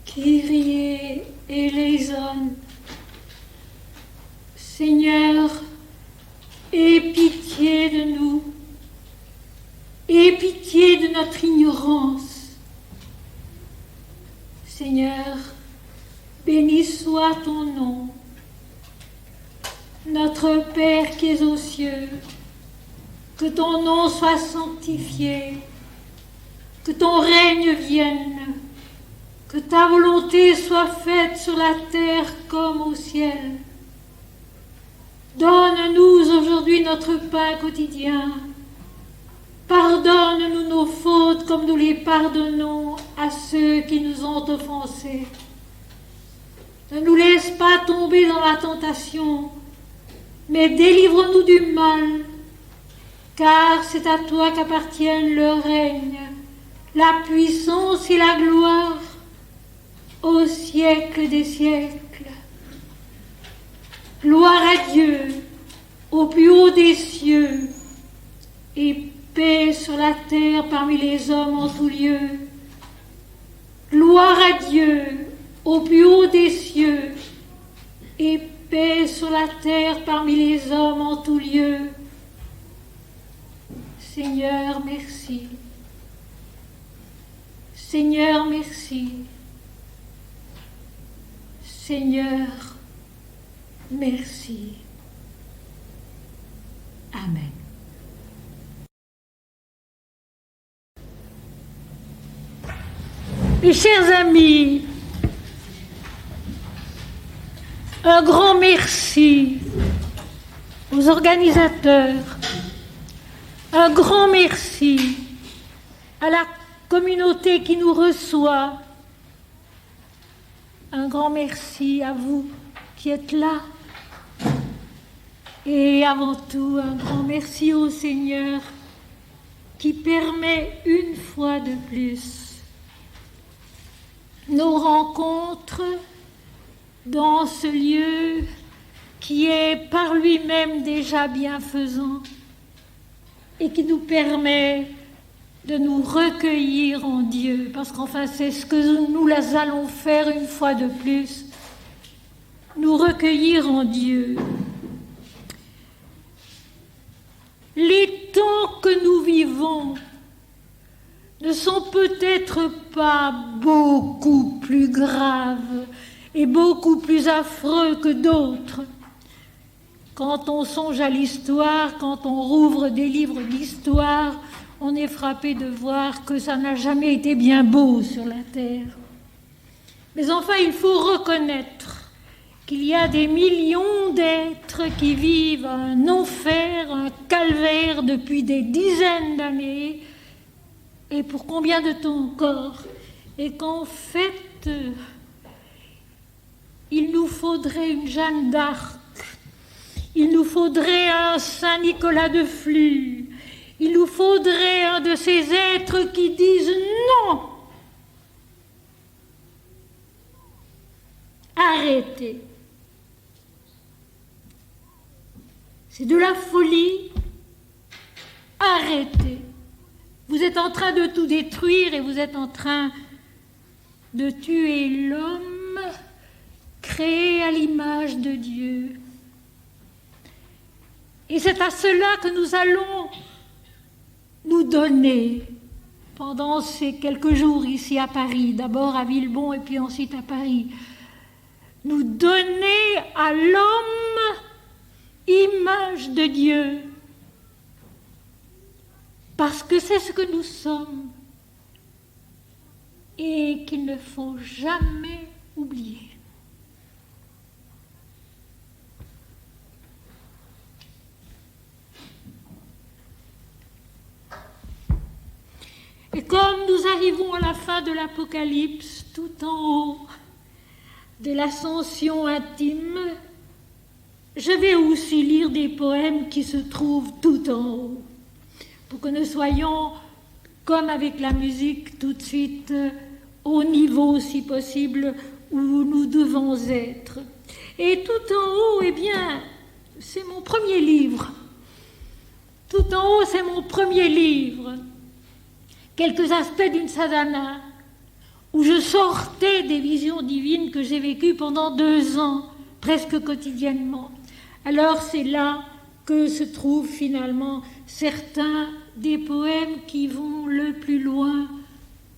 Kyrie eleison. Seigneur, aie pitié de nous, aie pitié de notre ignorance. Seigneur, béni soit ton nom. Notre Père qui es aux cieux, que ton nom soit sanctifié, que ton règne vienne, que ta volonté soit faite sur la terre comme au ciel. Donne-nous aujourd'hui notre pain quotidien. Pardonne-nous nos fautes comme nous les pardonnons à ceux qui nous ont offensés. Ne nous laisse pas tomber dans la tentation, mais délivre-nous du mal, car c'est à toi qu'appartiennent le règne, la puissance et la gloire au siècle des siècles. Gloire à Dieu, au plus haut des cieux, et paix sur la terre parmi les hommes en tout lieu. Gloire à Dieu, au plus haut des cieux, et paix sur la terre parmi les hommes en tout lieu. Seigneur, merci. Seigneur, merci. Seigneur, merci. Amen. Mes chers amis, un grand merci aux organisateurs, un grand merci à la communauté qui nous reçoit, un grand merci à vous qui êtes là, et avant tout un grand merci au Seigneur qui permet une fois de plus nos rencontres dans ce lieu qui est par lui-même déjà bienfaisant et qui nous permet de nous recueillir en Dieu, parce qu'enfin c'est ce que nous allons faire une fois de plus, nous recueillir en Dieu. Les temps que nous vivons ne sont peut-être pas beaucoup plus graves et beaucoup plus affreux que d'autres. Quand on songe à l'histoire, quand on rouvre des livres d'histoire, on est frappé de voir que ça n'a jamais été bien beau sur la terre. Mais enfin, il faut reconnaître qu'il y a des millions d'êtres qui vivent un enfer, un calvaire depuis des dizaines d'années, et pour combien de temps encore, et qu'en fait, il nous faudrait une Jeanne d'Arc, il nous faudrait un Saint Nicolas de Flux, il nous faudrait un de ces êtres qui disent non. Arrêtez. C'est de la folie. Arrêtez. Vous êtes en train de tout détruire et vous êtes en train de tuer l'homme créé à l'image de Dieu. Et c'est à cela que nous allons nous donner pendant ces quelques jours ici à Paris, d'abord à Villebon et puis ensuite à Paris. Nous donner à l'homme image de Dieu, parce que c'est ce que nous sommes et qu'il ne faut jamais oublier. Et comme nous arrivons à la fin de l'Apocalypse, tout en haut de l'ascension intime, je vais aussi lire des poèmes qui se trouvent tout en haut, pour que nous soyons, comme avec la musique, tout de suite au niveau, si possible, où nous devons être. Et tout en haut, eh bien, c'est mon premier livre. Tout en haut, c'est mon premier livre. Quelques aspects d'une sadhana. où je sortais des visions divines que j'ai vécues pendant 2 ans, presque quotidiennement. Alors c'est là que se trouvent finalement certains des poèmes qui vont le plus loin,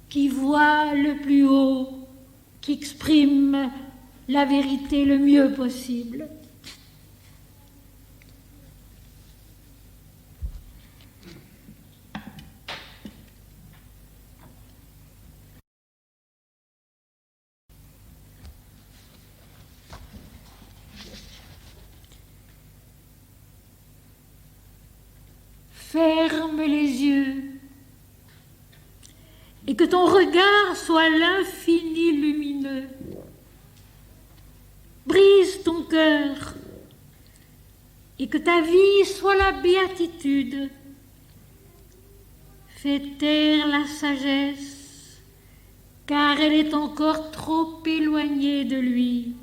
qui voient le plus haut, qui expriment la vérité le mieux possible. Ferme les yeux et que ton regard soit l'infini lumineux. Brise ton cœur et que ta vie soit la béatitude. Fais taire la sagesse, car elle est encore trop éloignée de lui.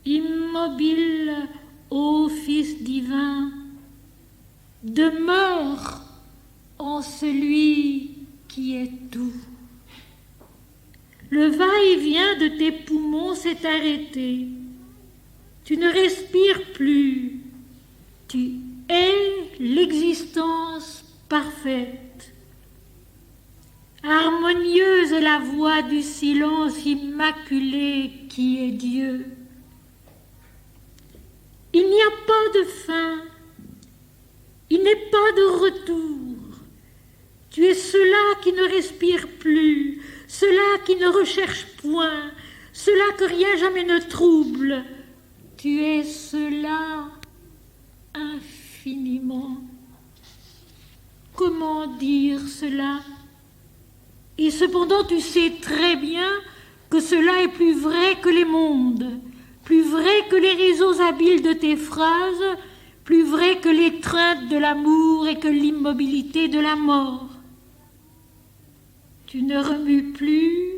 Immobile, ô Fils divin, demeure en celui qui est tout. Le va-et-vient de tes poumons s'est arrêté. Tu ne respires plus. Tu es l'existence parfaite. Harmonieuse est la voix du silence immaculé qui est Dieu. Il n'y a pas de fin. Il n'est pas de retour. Tu es cela qui ne respire plus, cela qui ne recherche point, cela que rien jamais ne trouble. Tu es cela infiniment. Comment dire cela? Et cependant tu sais très bien que cela est plus vrai que les mondes, plus vrai que les réseaux habiles de tes phrases, plus vrai que l'étreinte de l'amour et que l'immobilité de la mort. Tu ne remues plus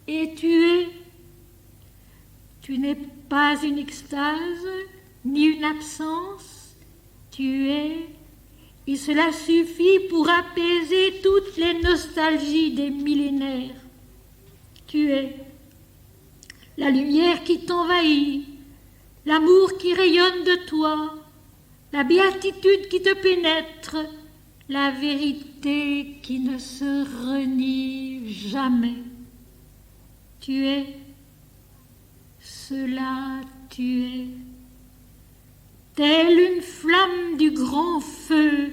et tu es. Tu n'es pas une extase, ni une absence, tu es, et cela suffit pour apaiser toutes les nostalgies des millénaires. Tu es la lumière qui t'envahit, l'amour qui rayonne de toi, la béatitude qui te pénètre, la vérité qui ne se renie jamais. Tu es cela, tu es, telle une flamme du grand feu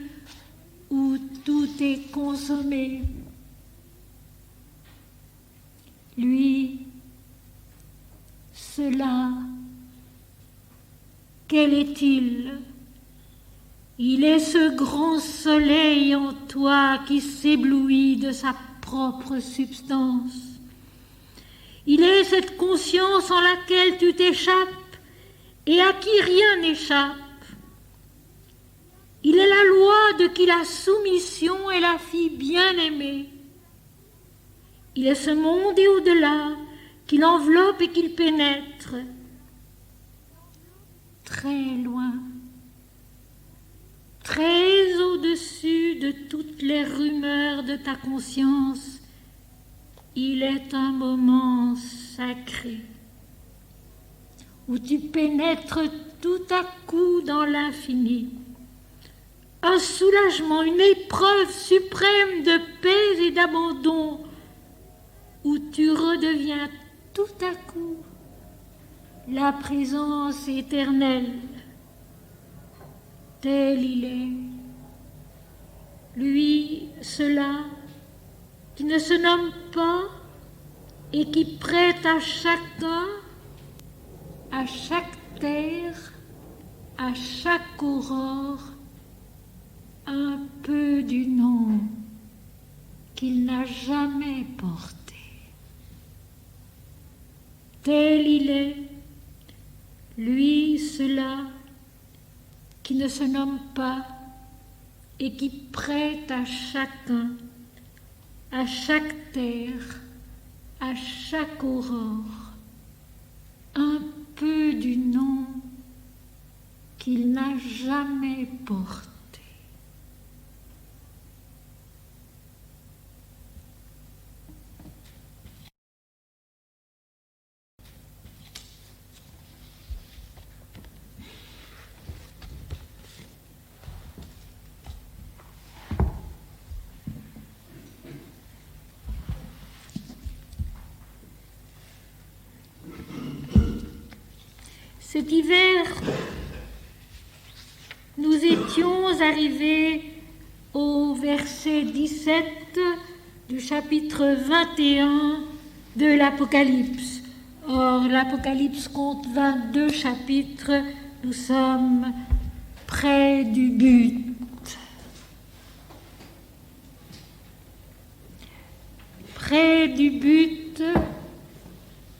où tout est consommé. Lui, cela, quel est-il? Il est ce grand soleil en toi qui s'éblouit de sa propre substance. Il est cette conscience en laquelle tu t'échappes et à qui rien n'échappe. Il est la loi de qui la soumission est la fille bien-aimée. Il est ce monde et au-delà qu'il enveloppe et qu'il pénètre. Très loin, très au-dessus de toutes les rumeurs de ta conscience, il est un moment sacré où tu pénètres tout à coup dans l'infini. Un soulagement, une épreuve suprême de paix et d'abandon où tu redeviens tout à coup la présence éternelle. Tel il est, lui, cela, qui ne se nomme pas et qui prête à chacun, à chaque terre, à chaque aurore, un peu du nom qu'il n'a jamais porté. Tel il est, lui, cela, qui ne se nomme pas et qui prête à chacun, à chaque terre, à chaque aurore, un peu du nom qu'il n'a jamais porté. Cet hiver, nous étions arrivés au verset 17 du chapitre 21 de l'Apocalypse. Or, l'Apocalypse compte 22 chapitres, nous sommes près du but. Près du but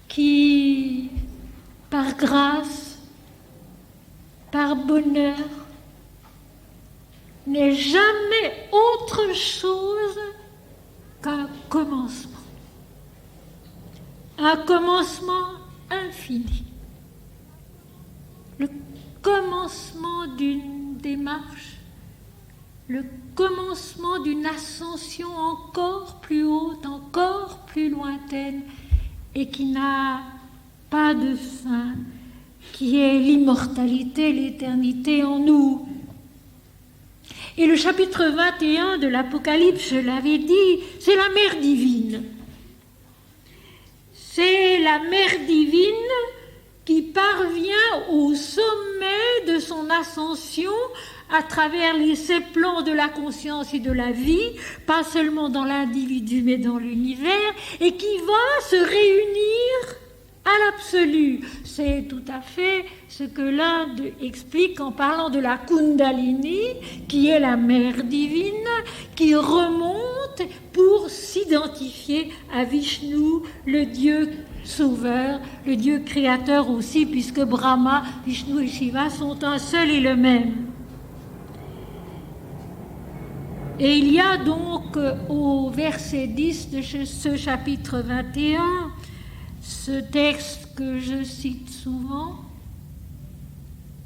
qui, par grâce, par bonheur, n'est jamais autre chose qu'un commencement. Un commencement infini. Le commencement d'une démarche, le commencement d'une ascension encore plus haute, encore plus lointaine, et qui n'a pas de fin, qui est l'immortalité, l'éternité en nous. Et le chapitre 21 de l'Apocalypse, je l'avais dit, c'est la mère divine. C'est la mère divine qui parvient au sommet de son ascension à travers les 7 plans de la conscience et de la vie, pas seulement dans l'individu mais dans l'univers, et qui va se réunir à l'absolu. C'est tout à fait ce que l'Inde explique en parlant de la Kundalini, qui est la mère divine, qui remonte pour s'identifier à Vishnu, le Dieu sauveur, le Dieu créateur aussi, puisque Brahma, Vishnu et Shiva sont un seul et le même. Et il y a donc au verset 10 de ce chapitre 21, ce texte que je cite souvent,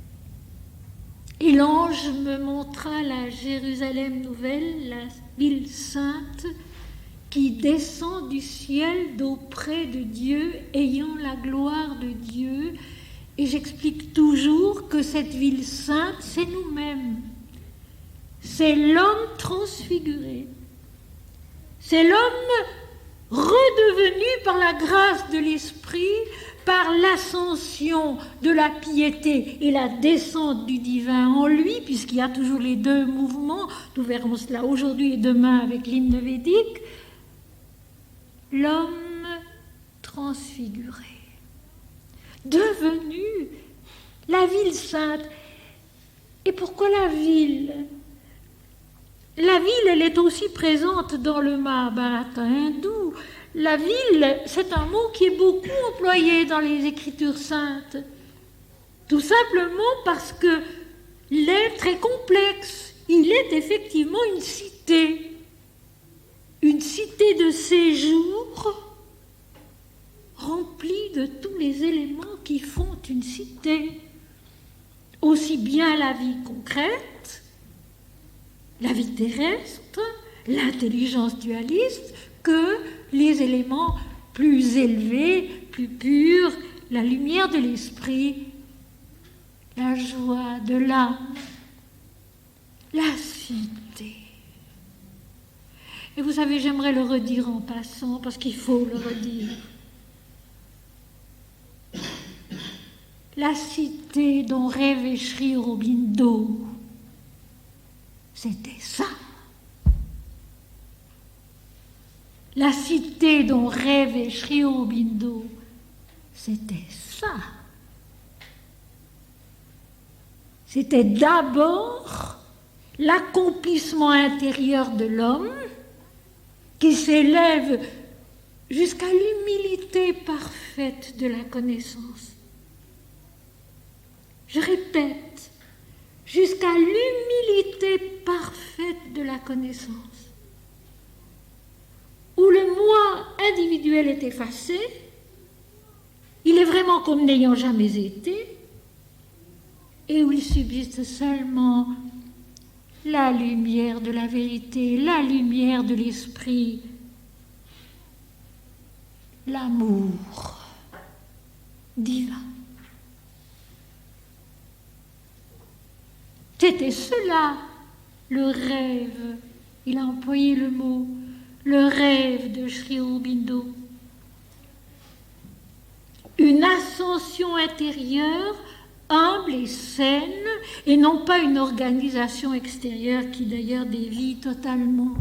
« Et l'ange me montra la Jérusalem nouvelle, la ville sainte, qui descend du ciel d'auprès de Dieu, ayant la gloire de Dieu. » Et j'explique toujours que cette ville sainte, c'est nous-mêmes. C'est l'homme transfiguré. C'est l'homme redevenu par la grâce de l'Esprit, par l'ascension de la piété et la descente du divin en lui, puisqu'il y a toujours les deux mouvements, nous verrons cela aujourd'hui et demain avec l'hymne védique, l'homme transfiguré, devenu la ville sainte. Et pourquoi la ville ? La ville, elle est aussi présente dans le Mahabharata hindou. La ville, c'est un mot qui est beaucoup employé dans les Écritures saintes. Tout simplement parce que l'être est complexe. Il est effectivement une cité de séjour remplie de tous les éléments qui font une cité. Aussi bien la vie concrète, la vie terrestre, l'intelligence dualiste, que les éléments plus élevés, plus purs, la lumière de l'esprit, la joie de l'âme, la cité. Et vous savez, j'aimerais le redire en passant, parce qu'il faut le redire. La cité dont rêvait Sri Aurobindo, c'était ça. La cité dont rêvait Sri Aurobindo, c'était ça. C'était d'abord l'accomplissement intérieur de l'homme qui s'élève jusqu'à l'humilité parfaite de la connaissance. Je répète, jusqu'à l'humilité parfaite de la connaissance, où le moi individuel est effacé, il est vraiment comme n'ayant jamais été, et où il subsiste seulement la lumière de la vérité, la lumière de l'esprit, l'amour divin. C'était cela, le rêve. Il a employé le mot, le rêve de Sri Aurobindo. Une ascension intérieure humble et saine, et non pas une organisation extérieure qui d'ailleurs dévie totalement.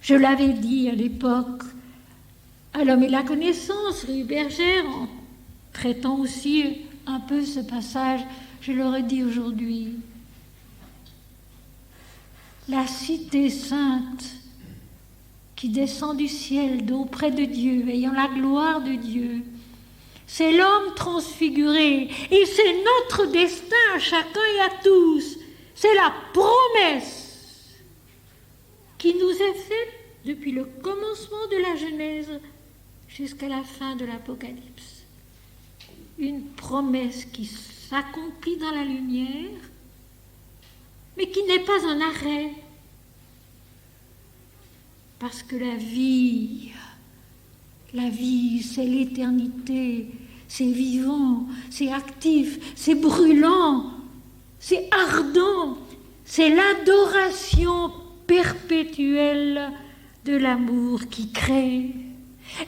Je l'avais dit à l'époque à l'Homme et la connaissance, rue Bergère, en traitant aussi un peu ce passage, je le redis aujourd'hui. La cité sainte qui descend du ciel d'auprès de Dieu, ayant la gloire de Dieu, c'est l'homme transfiguré, et c'est notre destin à chacun et à tous. C'est la promesse qui nous est faite depuis le commencement de la Genèse jusqu'à la fin de l'Apocalypse. Une promesse qui s'accomplit dans la lumière, mais qui n'est pas un arrêt. Parce que la vie, c'est l'éternité, c'est vivant, c'est actif, c'est brûlant, c'est ardent, c'est l'adoration perpétuelle de l'amour qui crée.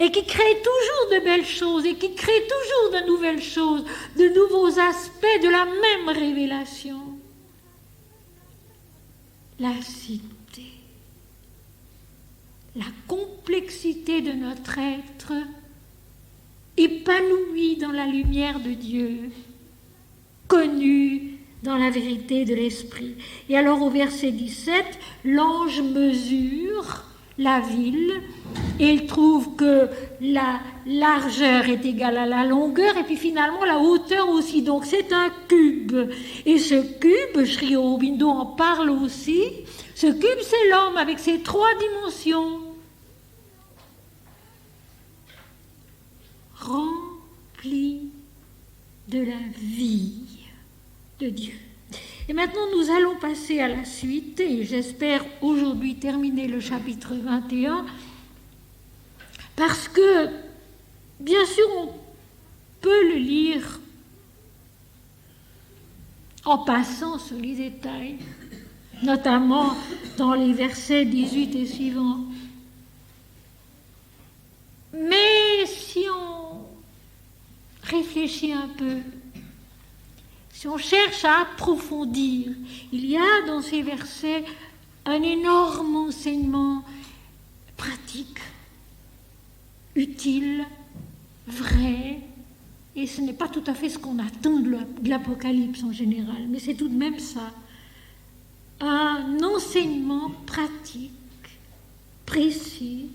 Et qui crée toujours de belles choses, et qui crée toujours de nouvelles choses, de nouveaux aspects de la même révélation. La cité, la complexité de notre être, épanoui dans la lumière de Dieu, connu dans la vérité de l'Esprit. Et alors au verset 17, l'ange mesure la ville, et il trouve que la largeur est égale à la longueur, et puis finalement la hauteur aussi. Donc c'est un cube. Et ce cube, Sri Aurobindo en parle aussi, ce cube c'est l'homme avec ses 3 dimensions. Rempli de la vie de Dieu. Et maintenant, nous allons passer à la suite, et j'espère aujourd'hui terminer le chapitre 21, parce que, bien sûr, on peut le lire en passant sur les détails, notamment dans les versets 18 et suivants. Mais si on réfléchit un peu, si on cherche à approfondir, il y a dans ces versets un énorme enseignement pratique, utile, vrai, et ce n'est pas tout à fait ce qu'on attend de l'Apocalypse en général, mais c'est tout de même ça. Un enseignement pratique, précis,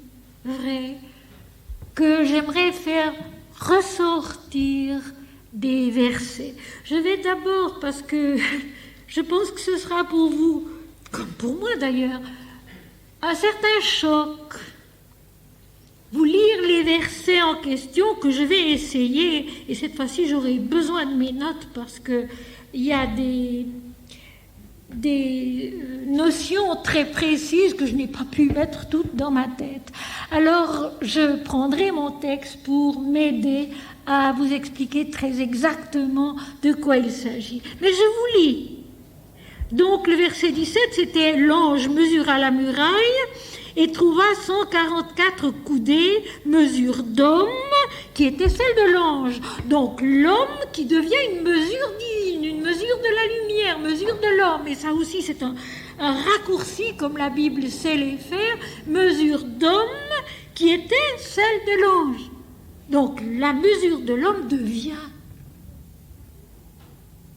vrai, que j'aimerais faire ressortir des versets. Je vais d'abord, parce que je pense que ce sera pour vous, comme pour moi d'ailleurs, un certain choc, vous lire les versets en question que je vais essayer, et cette fois-ci j'aurai besoin de mes notes parce qu'il y a des notions très précises que je n'ai pas pu mettre toutes dans ma tête. Alors, je prendrai mon texte pour m'aider à vous expliquer très exactement de quoi il s'agit. Mais je vous lis. Donc, le verset 17, c'était « L'ange mesura la muraille et trouva 144 coudées, mesure d'homme, qui était celle de l'ange. » Donc, l'homme qui devient une mesure divine, une mesure de la lumière, mesure de l'homme. Et ça aussi, c'est un raccourci, comme la Bible sait les faire, mesure d'homme qui était celle de l'ange. Donc, la mesure de l'homme devient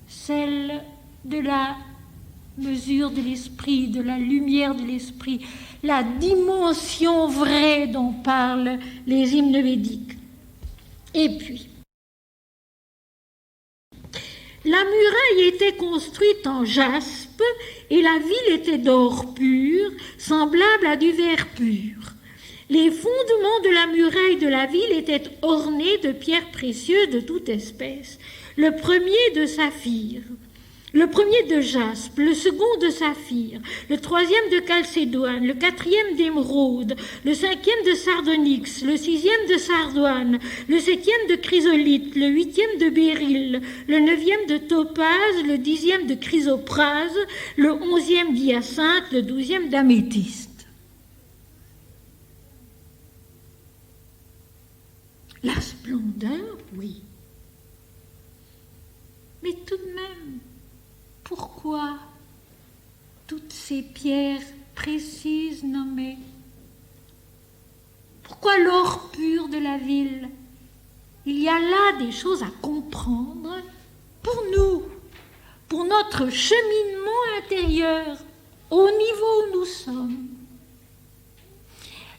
celle de la mesure de l'esprit, de la lumière de l'esprit, la dimension vraie dont parlent les hymnes védiques. Et puis, la muraille était construite en jaspe et la ville était d'or pur, semblable à du verre pur. Les fondements de la muraille de la ville étaient ornés de pierres précieuses de toute espèce. Le premier de saphir, le premier de jaspe, le second de saphir, le troisième de chalcédoine, le quatrième d'émeraude, le cinquième de sardonyx, le sixième de sardoine, le septième de chrysolite, le huitième de béryl, le neuvième de topaz, le dixième de chrysoprase, le onzième d'hyacinthe, le douzième d'améthyste. La splendeur, oui, Mais tout de même, pourquoi toutes ces pierres précises nommées? Pourquoi l'or pur de la ville? Il y a là des choses à comprendre pour nous, pour notre cheminement intérieur, au niveau où nous sommes.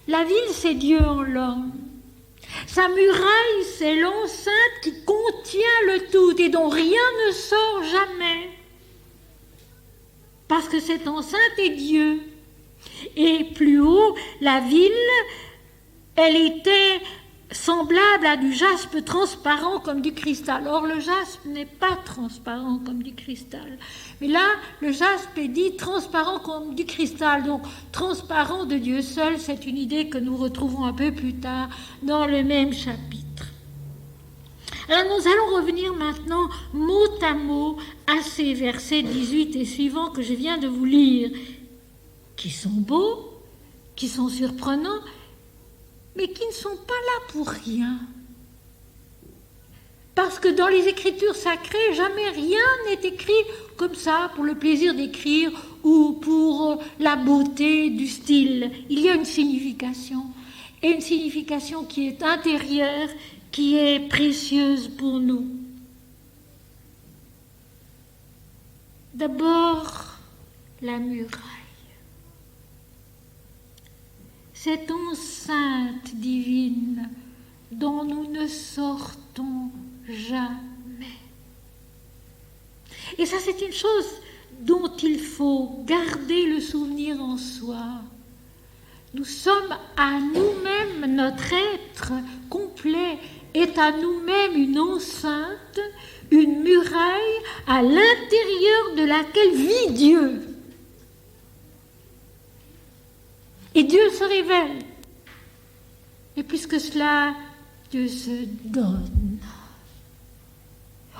La ville, c'est Dieu en l'homme. Sa muraille, c'est l'enceinte qui contient le tout et dont rien ne sort jamais. Parce que cette enceinte est Dieu. Et plus haut, la ville, elle était semblable à du jaspe transparent comme du cristal. Or, le jaspe n'est pas transparent comme du cristal. Mais là, le jaspe est dit transparent comme du cristal. Donc, transparent de Dieu seul, c'est une idée que nous retrouvons un peu plus tard dans le même chapitre. Alors, nous allons revenir maintenant mot à mot à ces versets 18 et suivants que je viens de vous lire, qui sont beaux, qui sont surprenants, mais qui ne sont pas là pour rien. Parce que dans les Écritures sacrées, jamais rien n'est écrit comme ça pour le plaisir d'écrire ou pour la beauté du style. Il y a une signification, et une signification qui est intérieure, qui est précieuse pour nous. D'abord, la muraille. Cette enceinte divine dont nous ne sortons jamais. Et ça, c'est une chose dont il faut garder le souvenir en soi. Nous sommes à nous-mêmes, notre être complet est à nous-mêmes une enceinte, une muraille à l'intérieur de laquelle vit Dieu. Et Dieu se révèle. Et puisque cela, Dieu se donne.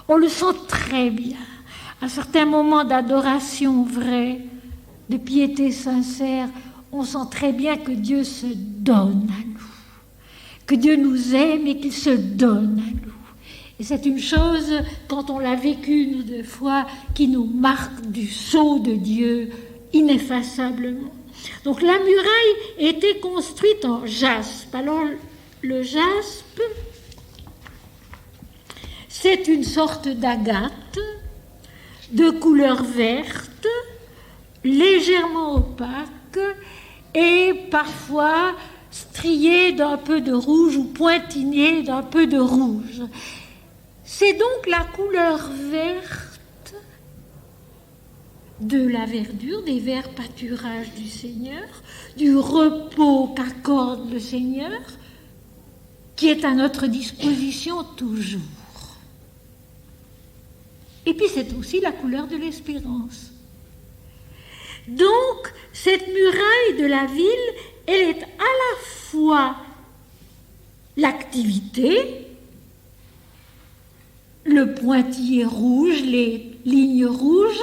On le sent très bien. À certains moments d'adoration vraie, de piété sincère, on sent très bien que Dieu se donne à nous. Que Dieu nous aime et qu'il se donne à nous. Et c'est une chose, quand on l'a vécu une ou deux fois, qui nous marque du sceau de Dieu ineffaçablement. Donc la muraille était construite en jaspe. Alors le jaspe, c'est une sorte d'agate de couleur verte, légèrement opaque et parfois striée d'un peu de rouge ou pointinée d'un peu de rouge. C'est donc la couleur verte de la verdure, des verts pâturages du Seigneur, du repos qu'accorde le Seigneur, qui est à notre disposition toujours. Et puis c'est aussi la couleur de l'espérance. Donc, cette muraille de la ville, elle est à la fois l'activité, le pointillé rouge, les lignes rouges,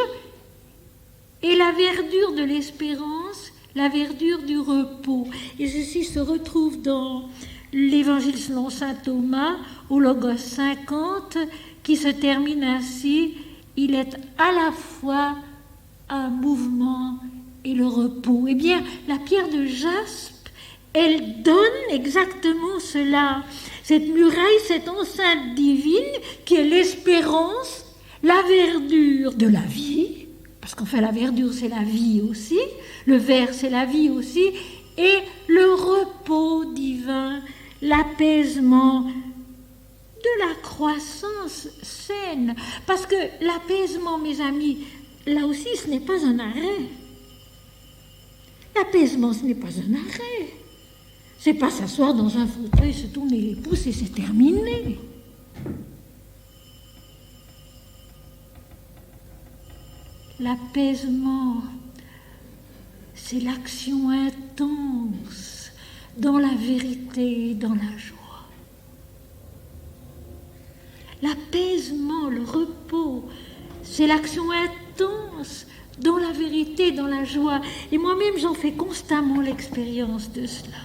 et la verdure de l'espérance, la verdure du repos. Et ceci se retrouve dans l'Évangile selon saint Thomas, au Logos 50, qui se termine ainsi: il est à la fois un mouvement et le repos. Eh bien, la pierre de jaspe, elle donne exactement cela. Cette muraille, cette enceinte divine qui est l'espérance, la verdure de la vie, parce qu'enfin la verdure c'est la vie aussi, le vert c'est la vie aussi, et le repos divin, l'apaisement de la croissance saine. Parce que l'apaisement, mes amis, là aussi ce n'est pas un arrêt. L'apaisement, ce n'est pas un arrêt. C'est pas s'asseoir dans un fauteuil, se tourner les pouces et c'est terminé. L'apaisement, c'est l'action intense dans la vérité et dans la joie. L'apaisement, le repos, c'est l'action intense dans la vérité, dans la joie. Et moi-même, j'en fais constamment l'expérience de cela.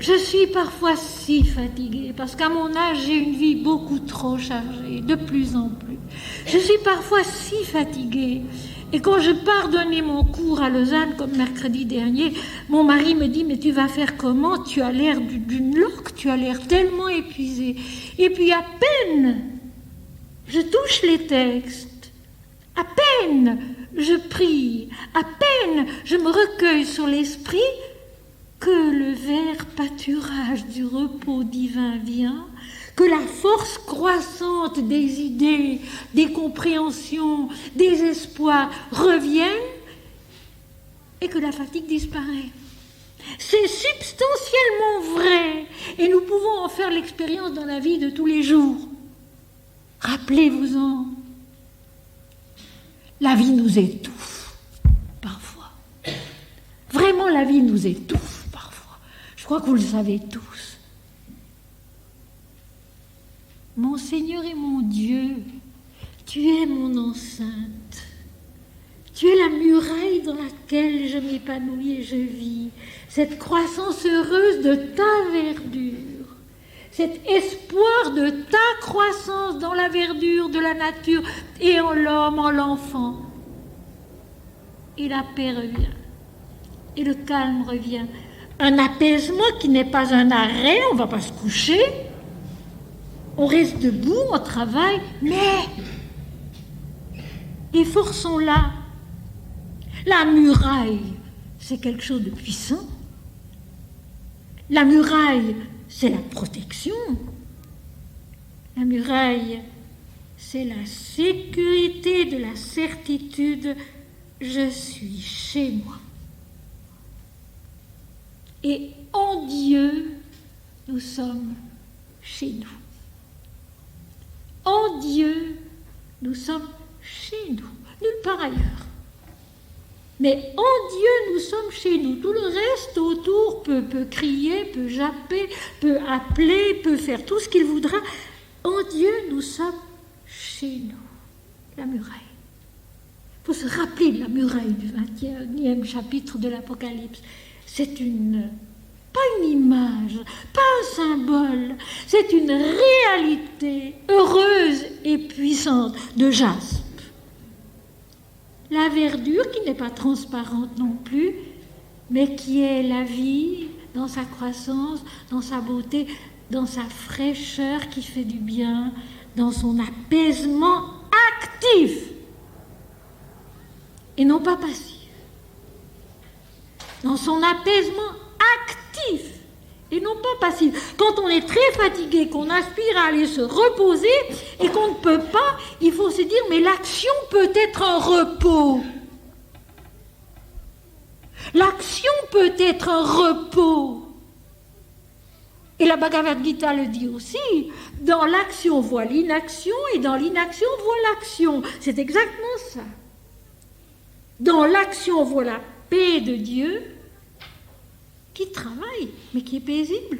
Je suis parfois si fatiguée parce qu'à mon âge, j'ai une vie beaucoup trop chargée, de plus en plus. Je suis parfois si fatiguée. Et quand je pars donner mon cours à Lausanne, comme mercredi dernier, mon mari me dit « Mais tu vas faire comment? Tu as l'air d'une loque, tu as l'air tellement épuisée. » Et puis à peine je touche les textes, à peine je prie, à peine je me recueille sur l'esprit, que le vert pâturage du repos divin vient, que la force croissante des idées, des compréhensions, des espoirs reviennent et que la fatigue disparaît. C'est substantiellement vrai et nous pouvons en faire l'expérience dans la vie de tous les jours. Rappelez-vous-en, la vie nous étouffe parfois. Vraiment, la vie nous étouffe. Je crois que vous le savez tous. Mon Seigneur et mon Dieu, tu es mon enceinte. Tu es la muraille dans laquelle je m'épanouis et je vis. Cette croissance heureuse de ta verdure. Cet espoir de ta croissance dans la verdure de la nature et en l'homme, en l'enfant. Et la paix revient. Et le calme revient. Un apaisement qui n'est pas un arrêt, on ne va pas se coucher, on reste debout, on travaille, mais les forces sont là. La muraille, c'est quelque chose de puissant. La muraille, c'est la protection. La muraille, c'est la sécurité de la certitude, je suis chez moi. Et en Dieu, nous sommes chez nous. En Dieu, nous sommes chez nous, nulle part ailleurs. Mais en Dieu, nous sommes chez nous. Tout le reste autour peut crier, peut japper, peut appeler, peut faire tout ce qu'il voudra. En Dieu, nous sommes chez nous. La muraille. Il faut se rappeler de la muraille du 21e chapitre de l'Apocalypse. C'est pas une image, pas un symbole, c'est une réalité heureuse et puissante de jaspe. La verdure qui n'est pas transparente non plus, mais qui est la vie dans sa croissance, dans sa beauté, dans sa fraîcheur qui fait du bien, dans son apaisement actif et non pas passif. Dans son apaisement actif et non pas passif. Quand on est très fatigué, qu'on aspire à aller se reposer et qu'on ne peut pas, il faut se dire, mais l'action peut être un repos. L'action peut être un repos. Et la Bhagavad Gita le dit aussi, dans l'action voit l'inaction et dans l'inaction voit l'action. C'est exactement ça. Dans l'action voit la paix de Dieu, qui travaille, mais qui est paisible.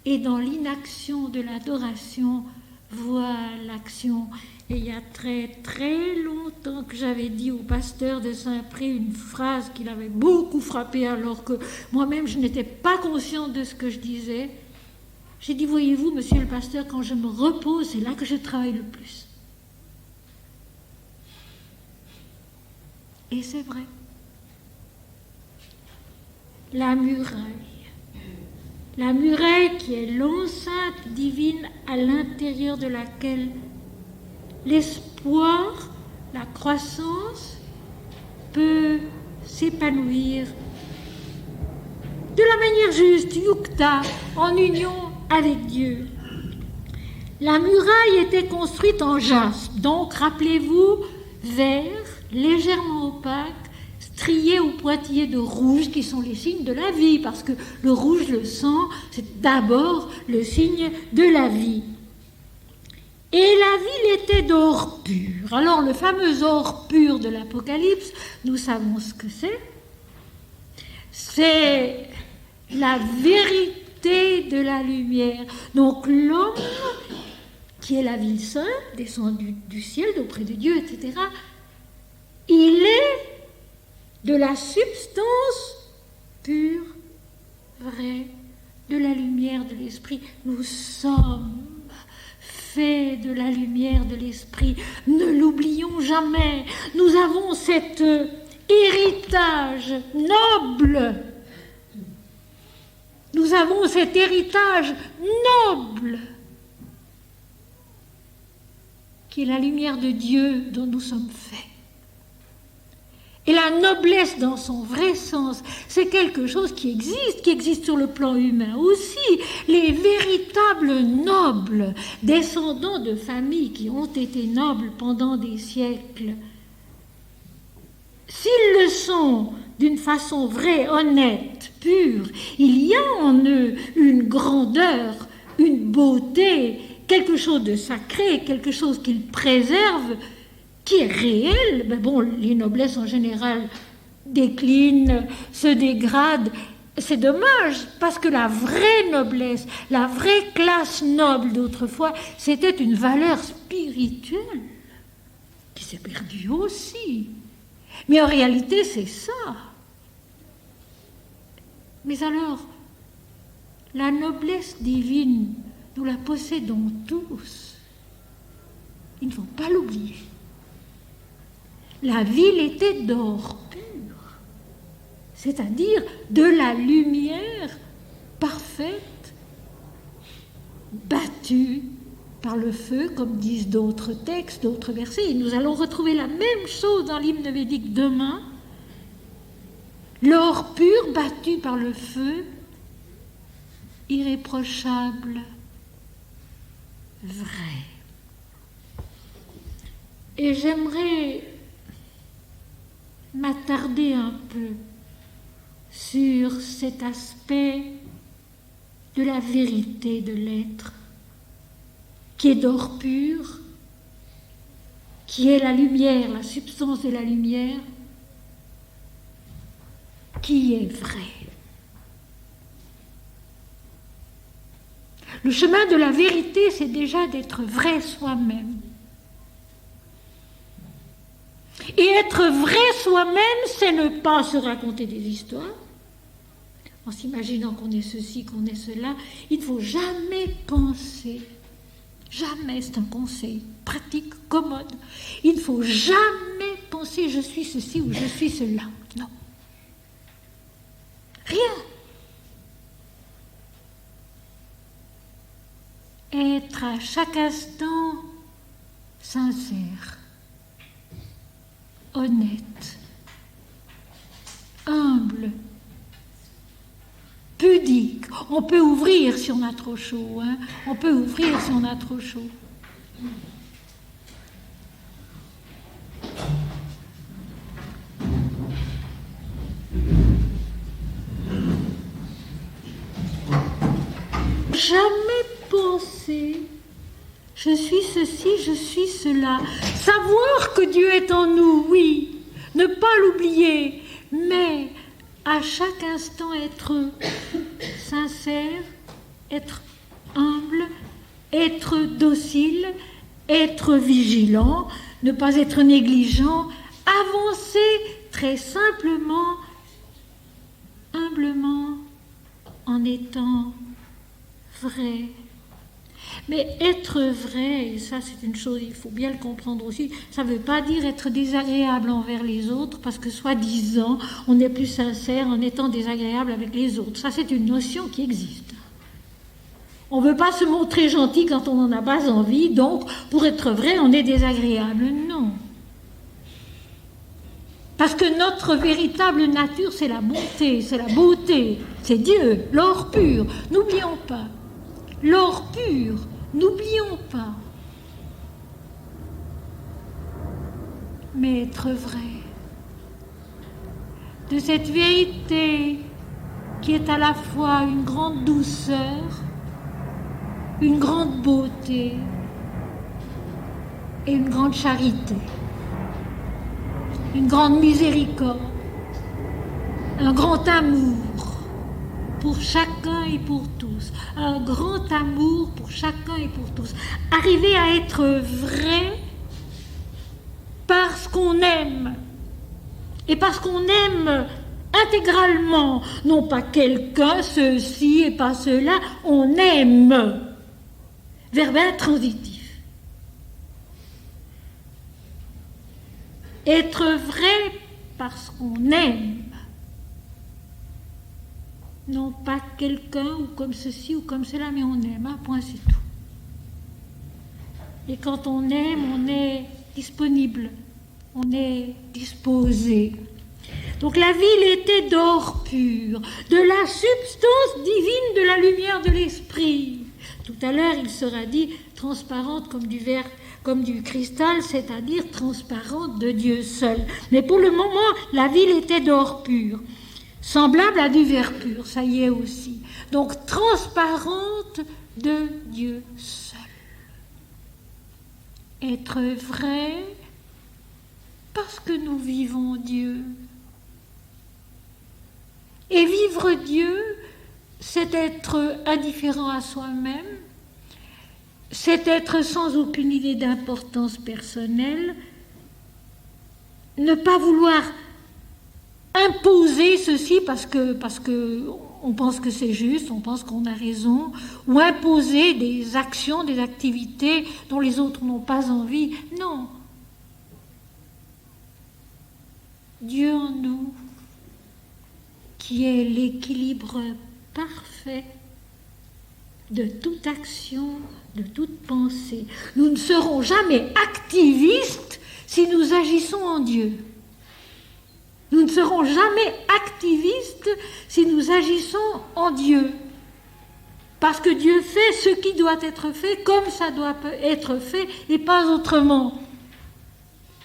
Et dans l'inaction de l'adoration, voit l'action. Et il y a très très longtemps que j'avais dit au pasteur de Saint-Pré une phrase qui l'avait beaucoup frappé, alors que moi-même je n'étais pas consciente de ce que je disais. J'ai dit, voyez-vous, monsieur le pasteur, quand je me repose, c'est là que je travaille le plus. Et c'est vrai. La muraille qui est l'enceinte divine à l'intérieur de laquelle l'espoir, la croissance peut s'épanouir de la manière juste, yukta, en union avec Dieu. La muraille était construite en jaspe, donc rappelez-vous, vert, légèrement opaque, strié ou pointillé de rouge, qui sont les signes de la vie, parce que le rouge, le sang, c'est d'abord le signe de la vie. Et la ville était d'or pur. Alors le fameux or pur de l'Apocalypse, nous savons ce que c'est. C'est la vérité de la lumière. Donc l'homme, qui est la ville sainte, descendu du ciel d'auprès de Dieu, etc., il est de la substance pure, vraie, de la lumière de l'esprit. Nous sommes faits de la lumière de l'esprit. Ne l'oublions jamais. Nous avons cet héritage noble. Nous avons cet héritage noble qui est la lumière de Dieu dont nous sommes faits. Et la noblesse dans son vrai sens, c'est quelque chose qui existe sur le plan humain aussi. Les véritables nobles, descendants de familles qui ont été nobles pendant des siècles, s'ils le sont d'une façon vraie, honnête, pure, il y a en eux une grandeur, une beauté, quelque chose de sacré, quelque chose qu'ils préservent, qui est réel. Mais bon, les noblesses en général déclinent, se dégradent. C'est dommage, parce que la vraie noblesse, la vraie classe noble d'autrefois, c'était une valeur spirituelle qui s'est perdue aussi. Mais en réalité, c'est ça. Mais alors, la noblesse divine, nous la possédons tous. Il ne faut pas l'oublier. La ville était d'or pur, c'est-à-dire de la lumière parfaite, battue par le feu, comme disent d'autres textes, d'autres versets. Et nous allons retrouver la même chose dans l'hymne védique demain. L'or pur battu par le feu, irréprochable, vrai. Et j'aimerais m'attarder un peu sur cet aspect de la vérité de l'être, qui est d'or pur, qui est la lumière, la substance de la lumière, qui est vrai. Le chemin de la vérité, c'est déjà d'être vrai soi-même. Et être vrai soi-même, c'est ne pas se raconter des histoires, en s'imaginant qu'on est ceci, qu'on est cela. Il ne faut jamais penser, jamais, c'est un conseil pratique, commode, il ne faut jamais penser je suis ceci ou je suis cela. Non. Rien. Être à chaque instant sincère, honnête, humble, pudique. On peut ouvrir si on a trop chaud, hein. On peut ouvrir si on a trop chaud. Jamais penser je suis ceci, je suis cela. Savoir que Dieu est en nous, oui, ne pas l'oublier, mais à chaque instant être sincère, être humble, être docile, être vigilant, ne pas être négligent, avancer très simplement, humblement, en étant vrai. Mais être vrai, et ça c'est une chose, il faut bien le comprendre aussi, ça ne veut pas dire être désagréable envers les autres, parce que soi-disant, on est plus sincère en étant désagréable avec les autres. Ça c'est une notion qui existe. On ne veut pas se montrer gentil quand on n'en a pas envie, donc pour être vrai, on est désagréable. Non. Parce que notre véritable nature, c'est la bonté, c'est la beauté, c'est Dieu, l'or pur. N'oublions pas. L'or pur, n'oublions pas. Mais être vrai. De cette vérité qui est à la fois une grande douceur, une grande beauté et une grande charité, une grande miséricorde, un grand amour pour chacun et pour tous, un grand amour pour chacun et pour tous. Arriver à être vrai parce qu'on aime, et parce qu'on aime intégralement, non pas quelqu'un, ceci et pas cela, on aime. Verbe intransitif. Être vrai parce qu'on aime. Non pas quelqu'un ou comme ceci ou comme cela, mais on aime, un point c'est tout. Et quand on aime, on est disponible, on est disposé. Donc la ville était d'or pur, de la substance divine de la lumière de l'esprit. Tout à l'heure, il sera dit transparente comme du verre, comme du cristal, c'est-à-dire transparente de Dieu seul. Mais pour le moment, la ville était d'or pur, semblable à du verre pur, ça y est aussi. Donc transparente de Dieu seul. Être vrai parce que nous vivons Dieu. Et vivre Dieu, c'est être indifférent à soi-même, c'est être sans aucune idée d'importance personnelle, ne pas vouloir imposer ceci parce que on pense que c'est juste, on pense qu'on a raison, ou imposer des actions, des activités dont les autres n'ont pas envie. Non. Dieu en nous, qui est l'équilibre parfait de toute action, de toute pensée. Nous ne serons jamais activistes si nous agissons en Dieu. Nous ne serons jamais activistes si nous agissons en Dieu. Parce que Dieu fait ce qui doit être fait comme ça doit être fait et pas autrement.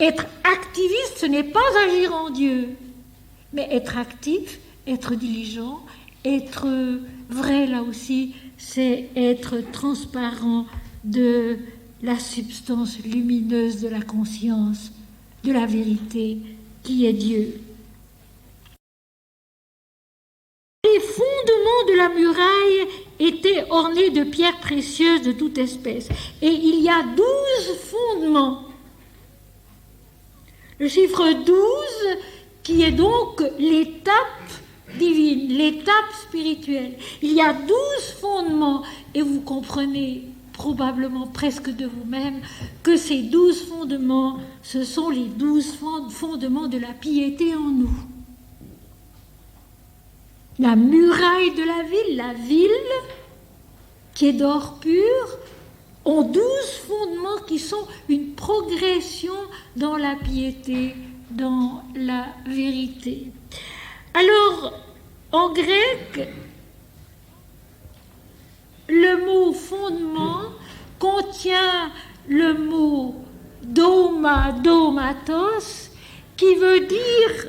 Être activiste, ce n'est pas agir en Dieu, mais être actif, être diligent, être vrai là aussi, c'est être transparent de la substance lumineuse de la conscience, de la vérité qui est Dieu. Les fondements de la muraille étaient ornés de pierres précieuses de toute espèce. Et il y a 12 fondements. Le chiffre 12, qui est donc l'étape divine, l'étape spirituelle. Il y a 12 fondements, et vous comprenez probablement presque de vous-même que ces 12 fondements, ce sont les 12 fondements de la piété en nous. La muraille de la ville, qui est d'or pur, ont 12 fondements qui sont une progression dans la piété, dans la vérité. Alors, en grec, le mot fondement contient le mot doma, domatos, qui veut dire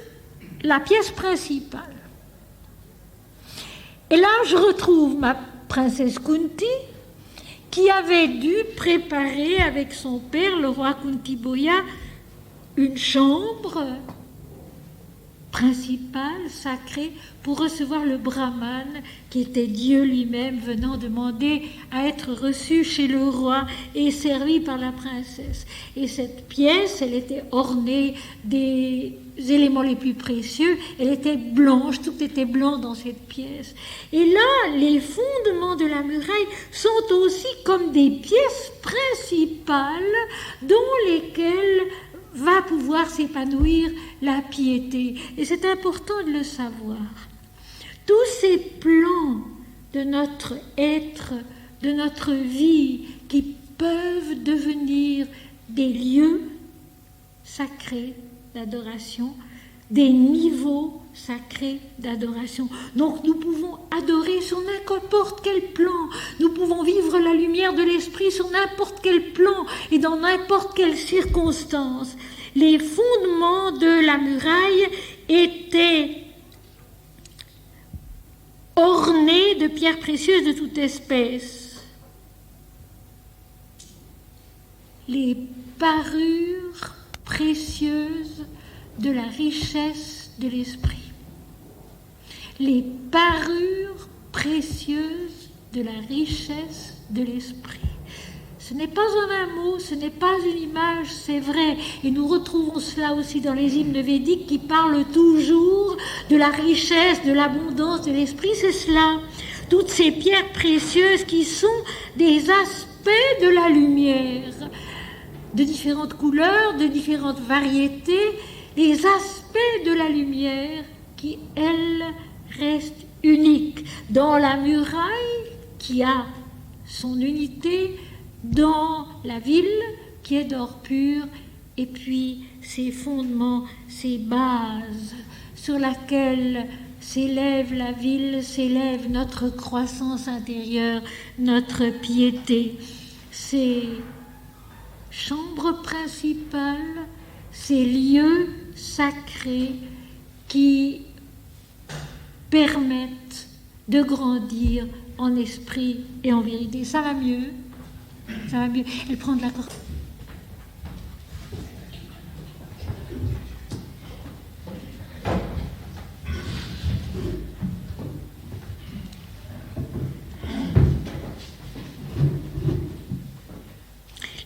la pièce principale. Et là, je retrouve ma princesse Kunti, qui avait dû préparer avec son père, le roi Kuntiboya, une chambre principale, sacrée, pour recevoir le Brahman, qui était Dieu lui-même, venant demander à être reçu chez le roi et servi par la princesse. Et cette pièce, elle était ornée des éléments les plus précieux, elle était blanche, tout était blanc dans cette pièce. Et là, les fondements de la muraille sont aussi comme des pièces principales dans lesquelles va pouvoir s'épanouir la piété. Et c'est important de le savoir. Tous ces plans de notre être, de notre vie, qui peuvent devenir des lieux sacrés d'adoration, des niveaux sacrés d'adoration. Donc nous pouvons adorer sur n'importe quel plan, nous pouvons vivre la lumière de l'esprit sur n'importe quel plan et dans n'importe quelle circonstance. Les fondements de la muraille étaient ornés de pierres précieuses de toute espèce. Les parures précieuses de la richesse de l'esprit. Les parures précieuses de la richesse de l'esprit. Ce n'est pas en un mot, ce n'est pas une image, c'est vrai. Et nous retrouvons cela aussi dans les hymnes védiques qui parlent toujours de la richesse, de l'abondance de l'esprit, c'est cela. Toutes ces pierres précieuses qui sont des aspects de la lumière, de différentes couleurs, de différentes variétés, les aspects de la lumière qui, elle, restent uniques dans la muraille qui a son unité, dans la ville qui est d'or pur, et puis ses fondements, ses bases sur lesquelles s'élève la ville, s'élève notre croissance intérieure, notre piété. Ces chambres principales, ces lieux sacrés qui permettent de grandir en esprit et en vérité. Ça va mieux. Ça va mieux. Elle prend de la corde.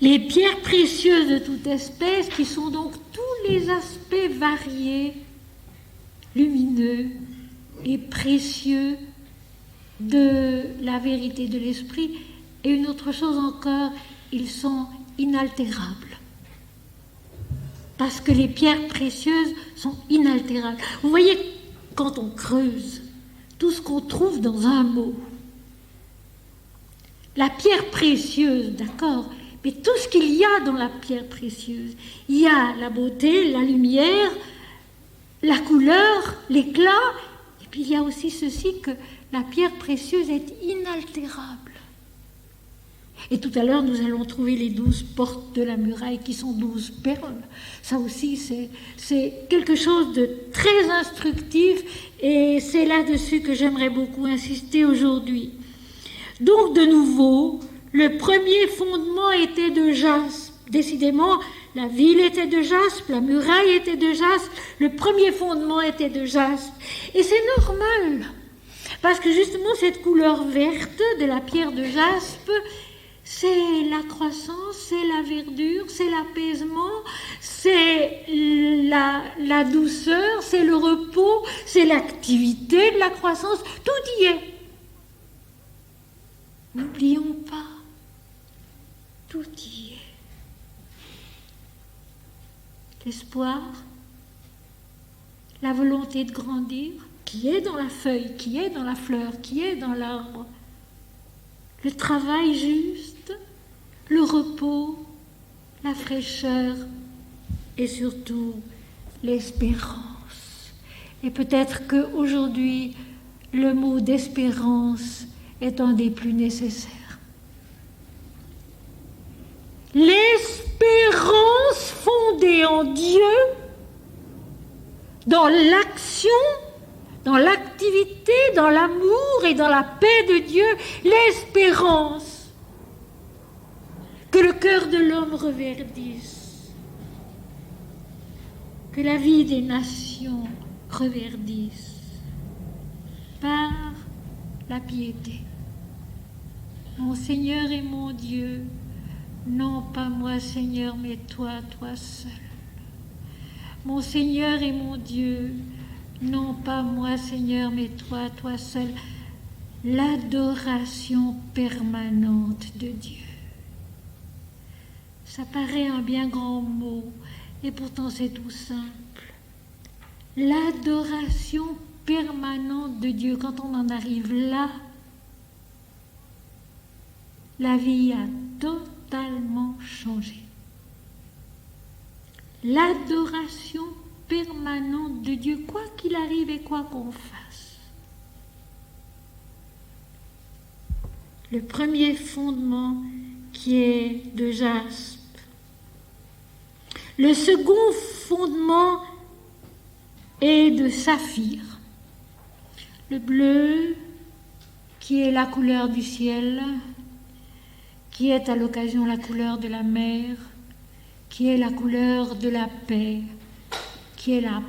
Les pierres précieuses de toute espèce, qui sont donc tous les aspects variés, lumineux et précieux de la vérité de l'esprit. Et une autre chose encore, ils sont inaltérables. Parce que les pierres précieuses sont inaltérables. Vous voyez, quand on creuse, tout ce qu'on trouve dans un mot, la pierre précieuse, d'accord, mais tout ce qu'il y a dans la pierre précieuse, il y a la beauté, la lumière, la couleur, l'éclat, et puis il y a aussi ceci, que la pierre précieuse est inaltérable. Et tout à l'heure, nous allons trouver les 12 portes de la muraille qui sont 12 perles. Ça aussi, c'est quelque chose de très instructif, et c'est là-dessus que j'aimerais beaucoup insister aujourd'hui. Donc, de nouveau, le premier fondement était de jaspe. Décidément, la ville était de jaspe, la muraille était de jaspe, le premier fondement était de jaspe. Et c'est normal, parce que justement, cette couleur verte de la pierre de jaspe, c'est la croissance, c'est la verdure, c'est l'apaisement, c'est la douceur, c'est le repos, c'est l'activité de la croissance, tout y est. N'oublions pas, tout y est. L'espoir, la volonté de grandir, qui est dans la feuille, qui est dans la fleur, qui est dans l'arbre, le travail juste, le repos, la fraîcheur et surtout l'espérance. Et peut-être qu'aujourd'hui, le mot d'espérance est un des plus nécessaires. L'espérance fondée en Dieu, dans l'action, dans l'activité, dans l'amour et dans la paix de Dieu, l'espérance que le cœur de l'homme reverdisse, que la vie des nations reverdisse par la piété. Mon Seigneur et mon Dieu, non pas moi Seigneur, mais toi, toi seul. Mon Seigneur et mon Dieu, non pas moi Seigneur, mais toi, toi seul. L'adoration permanente de Dieu. Ça paraît un bien grand mot, et pourtant c'est tout simple. L'adoration permanente de Dieu, quand on en arrive là, la vie a totalement changé. L'adoration permanente de Dieu, quoi qu'il arrive et quoi qu'on fasse. Le premier fondement qui est de jaspe. Le second fondement est de saphir. Le bleu, qui est la couleur du ciel, qui est à l'occasion la couleur de la mer, qui est la couleur de la paix, qui est la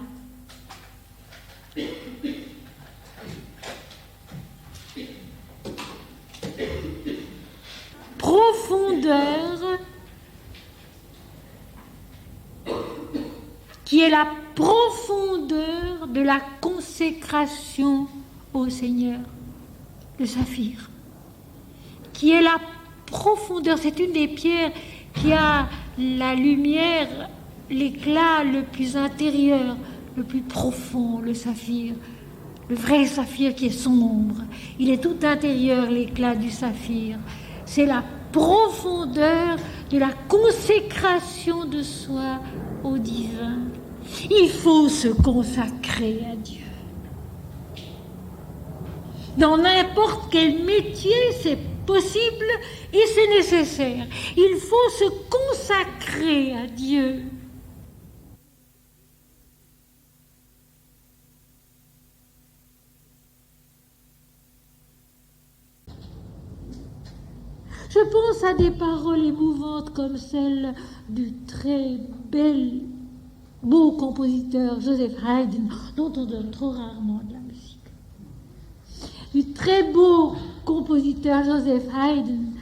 profondeur, qui est la profondeur de la consécration au Seigneur, le saphir, qui est la profondeur, c'est une des pierres qui a la lumière, l'éclat le plus intérieur, le plus profond, le saphir. Le vrai saphir qui est sombre, il est tout intérieur, l'éclat du saphir. C'est la profondeur de la consécration de soi au divin. Il faut se consacrer à Dieu. Dans n'importe quel métier, c'est possible et c'est nécessaire. Il faut se consacrer à Dieu. Je pense à des paroles émouvantes comme celles du très beau compositeur Joseph Haydn, dont on donne trop rarement de la musique. Du très beau compositeur Joseph Haydn,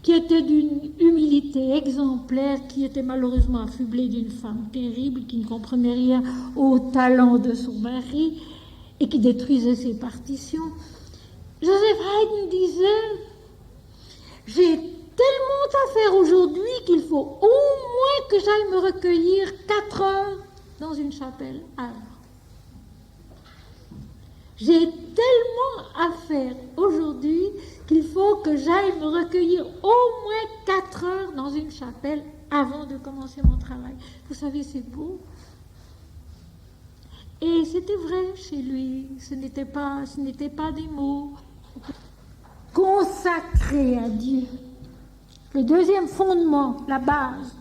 qui était d'une humilité exemplaire, qui était malheureusement affublé d'une femme terrible, qui ne comprenait rien au talent de son mari et qui détruisait ses partitions. Joseph Haydn disait: j'ai tellement à faire aujourd'hui qu'il faut au moins que j'aille me recueillir 4 heures dans une chapelle à l'heure. J'ai tellement à faire aujourd'hui qu'il faut que j'aille me recueillir au moins 4 heures dans une chapelle avant de commencer mon travail. Vous savez, c'est beau. Et c'était vrai chez lui. Ce n'était pas des mots. Consacré à Dieu. Le deuxième fondement, la base.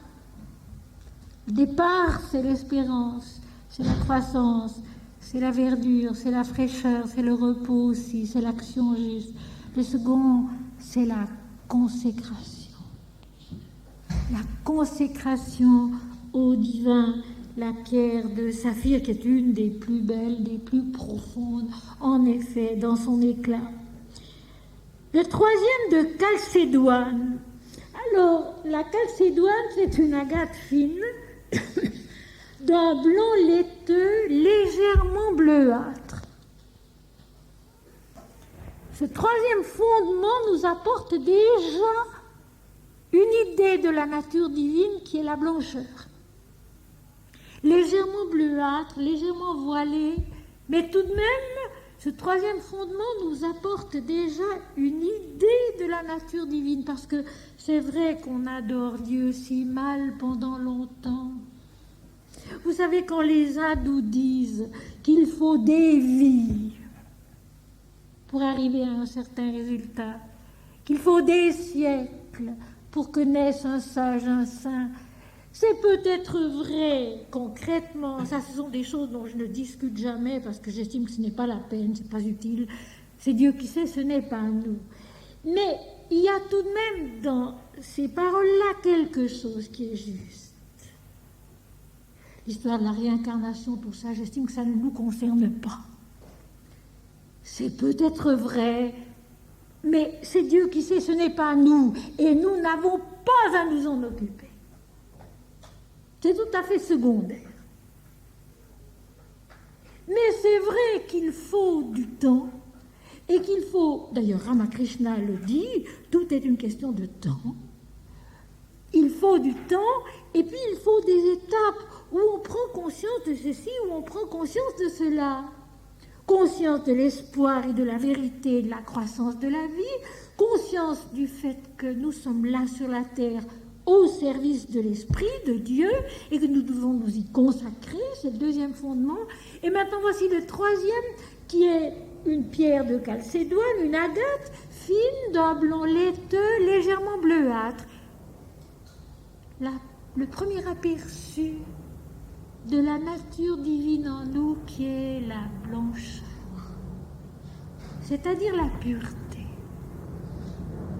Le départ, c'est l'espérance, c'est la croissance, c'est la verdure, c'est la fraîcheur, c'est le repos aussi, c'est l'action juste. Le second, c'est la consécration. La consécration au divin, la pierre de saphir qui est une des plus belles, des plus profondes, en effet, dans son éclat. Le troisième de calcédoine. Alors, la calcédoine, c'est une agate fine, d'un blanc laiteux, légèrement bleuâtre. Ce troisième fondement nous apporte déjà une idée de la nature divine qui est la blancheur. Légèrement bleuâtre, légèrement voilée, mais tout de même, ce troisième fondement nous apporte déjà une idée de la nature divine, parce que c'est vrai qu'on adore Dieu si mal pendant longtemps. Vous savez, quand les hindous disent qu'il faut des vies pour arriver à un certain résultat, qu'il faut des siècles pour que naisse un sage, un saint, c'est peut-être vrai concrètement. Ça, ce sont des choses dont je ne discute jamais parce que j'estime que ce n'est pas la peine, ce n'est pas utile. C'est Dieu qui sait, ce n'est pas nous. Mais il y a tout de même dans ces paroles-là quelque chose qui est juste. L'histoire de la réincarnation, tout ça, j'estime que ça ne nous concerne pas. C'est peut-être vrai, mais c'est Dieu qui sait, ce n'est pas nous. Et nous n'avons pas à nous en occuper. C'est tout à fait secondaire. Mais c'est vrai qu'il faut du temps, et qu'il faut, d'ailleurs Ramakrishna le dit, tout est une question de temps. Il faut du temps, et puis il faut des étapes où on prend conscience de ceci, où on prend conscience de cela. Conscience de l'espoir et de la vérité, de la croissance de la vie, conscience du fait que nous sommes là sur la terre au service de l'Esprit de Dieu et que nous devons nous y consacrer, c'est le deuxième fondement. Et maintenant voici le troisième qui est une pierre de calcédoine, une agate fine d'un blanc laiteux légèrement bleuâtre. Le premier aperçu de la nature divine en nous qui est la blancheur, c'est-à-dire la pureté.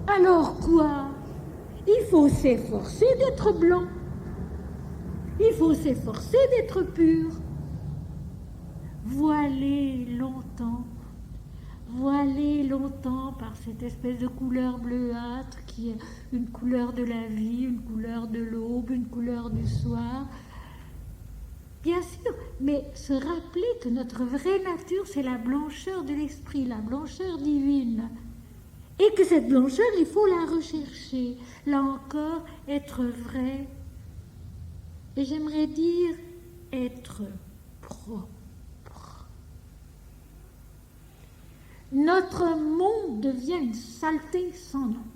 Alors quoi ? Il faut s'efforcer d'être blanc. Il faut s'efforcer d'être pur. Voilé longtemps, voilée longtemps par cette espèce de couleur bleuâtre qui est une couleur de la vie, une couleur de l'aube, une couleur du soir. Bien sûr, mais se rappeler que notre vraie nature, c'est la blancheur de l'esprit, la blancheur divine. Et que cette blancheur, il faut la rechercher. Là encore, être vrai. Et j'aimerais dire être propre. Notre monde devient une saleté sans nom.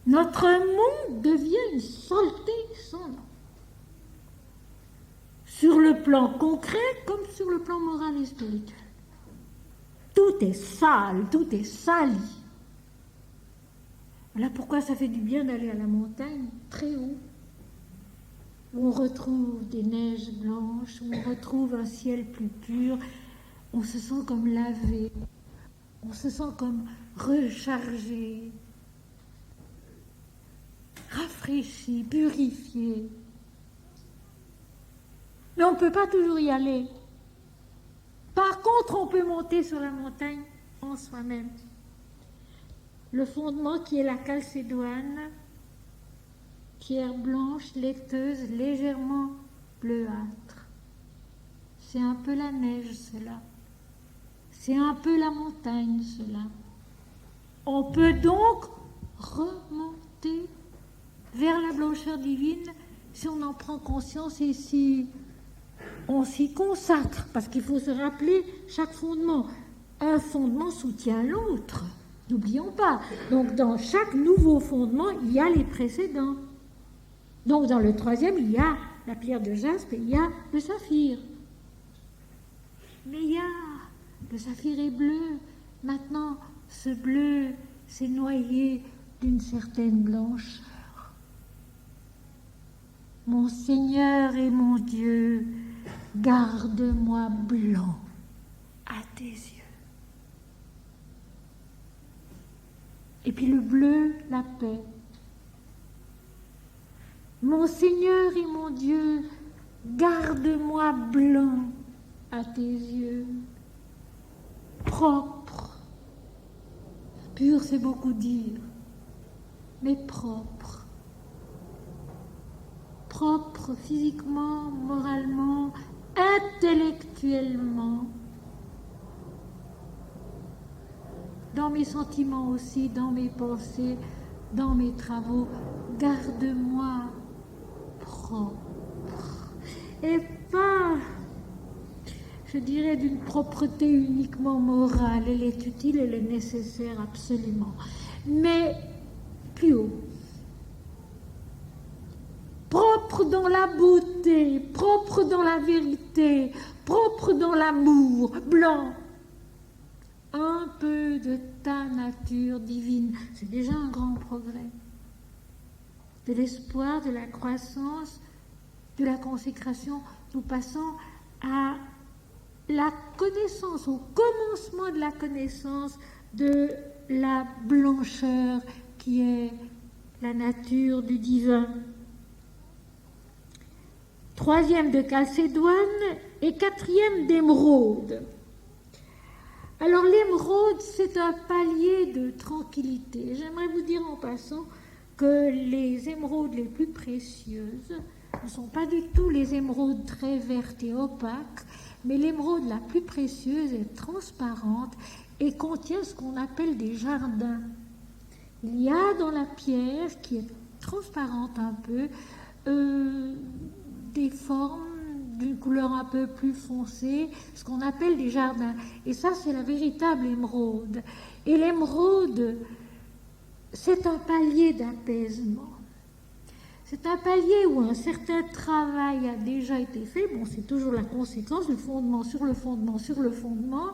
Notre monde devient une saleté sans nom. Sur le plan concret comme sur le plan moral et spirituel. Tout est sale, tout est sali. Voilà pourquoi ça fait du bien d'aller à la montagne, très haut, où on retrouve des neiges blanches, où on retrouve un ciel plus pur. On se sent comme lavé, on se sent comme rechargé, rafraîchi, purifié. Mais on ne peut pas toujours y aller. Par contre, on peut monter sur la montagne en soi-même. Le fondement qui est la calcédoine, pierre blanche, laiteuse, légèrement bleuâtre. C'est un peu la neige, cela. C'est un peu la montagne, cela. On peut donc remonter vers la blancheur divine si on en prend conscience et si on s'y consacre. Parce qu'il faut se rappeler chaque fondement. Un fondement soutient l'autre. N'oublions pas. Donc dans chaque nouveau fondement, il y a les précédents. Donc dans le troisième, il y a la pierre de jaspe et il y a le saphir. Mais il y a... Le saphir est bleu. Maintenant, ce bleu s'est noyé d'une certaine blancheur. Mon Seigneur et mon Dieu, garde-moi blanc à tes yeux. Et puis le bleu, la paix. Mon Seigneur et mon Dieu, garde-moi blanc à tes yeux. Propre. Pur, c'est beaucoup dire, mais propre. Propre physiquement, moralement, intellectuellement. Dans mes sentiments aussi, dans mes pensées, dans mes travaux. Garde-moi propre. Et pas... je dirais d'une propreté uniquement morale. Elle est utile, elle est nécessaire absolument. Mais plus haut. Propre dans la beauté, propre dans la vérité, propre dans l'amour, blanc. Un peu de ta nature divine. C'est déjà un grand progrès. De l'espoir, de la croissance, de la consécration, nous passons à la connaissance, au commencement de la connaissance de la blancheur qui est la nature du divin. Troisième de calcédoine et quatrième d'émeraude. Alors l'émeraude, c'est un palier de tranquillité. J'aimerais vous dire en passant que les émeraudes les plus précieuses ne sont pas du tout les émeraudes très vertes et opaques, mais l'émeraude la plus précieuse est transparente et contient ce qu'on appelle des jardins. Il y a dans la pierre, qui est transparente un peu, des formes d'une couleur un peu plus foncée, ce qu'on appelle des jardins. Et ça, c'est la véritable émeraude. Et l'émeraude, c'est un palier d'apaisement. C'est un palier où un certain travail a déjà été fait. Bon, c'est toujours la conséquence, le fondement sur le fondement sur le fondement.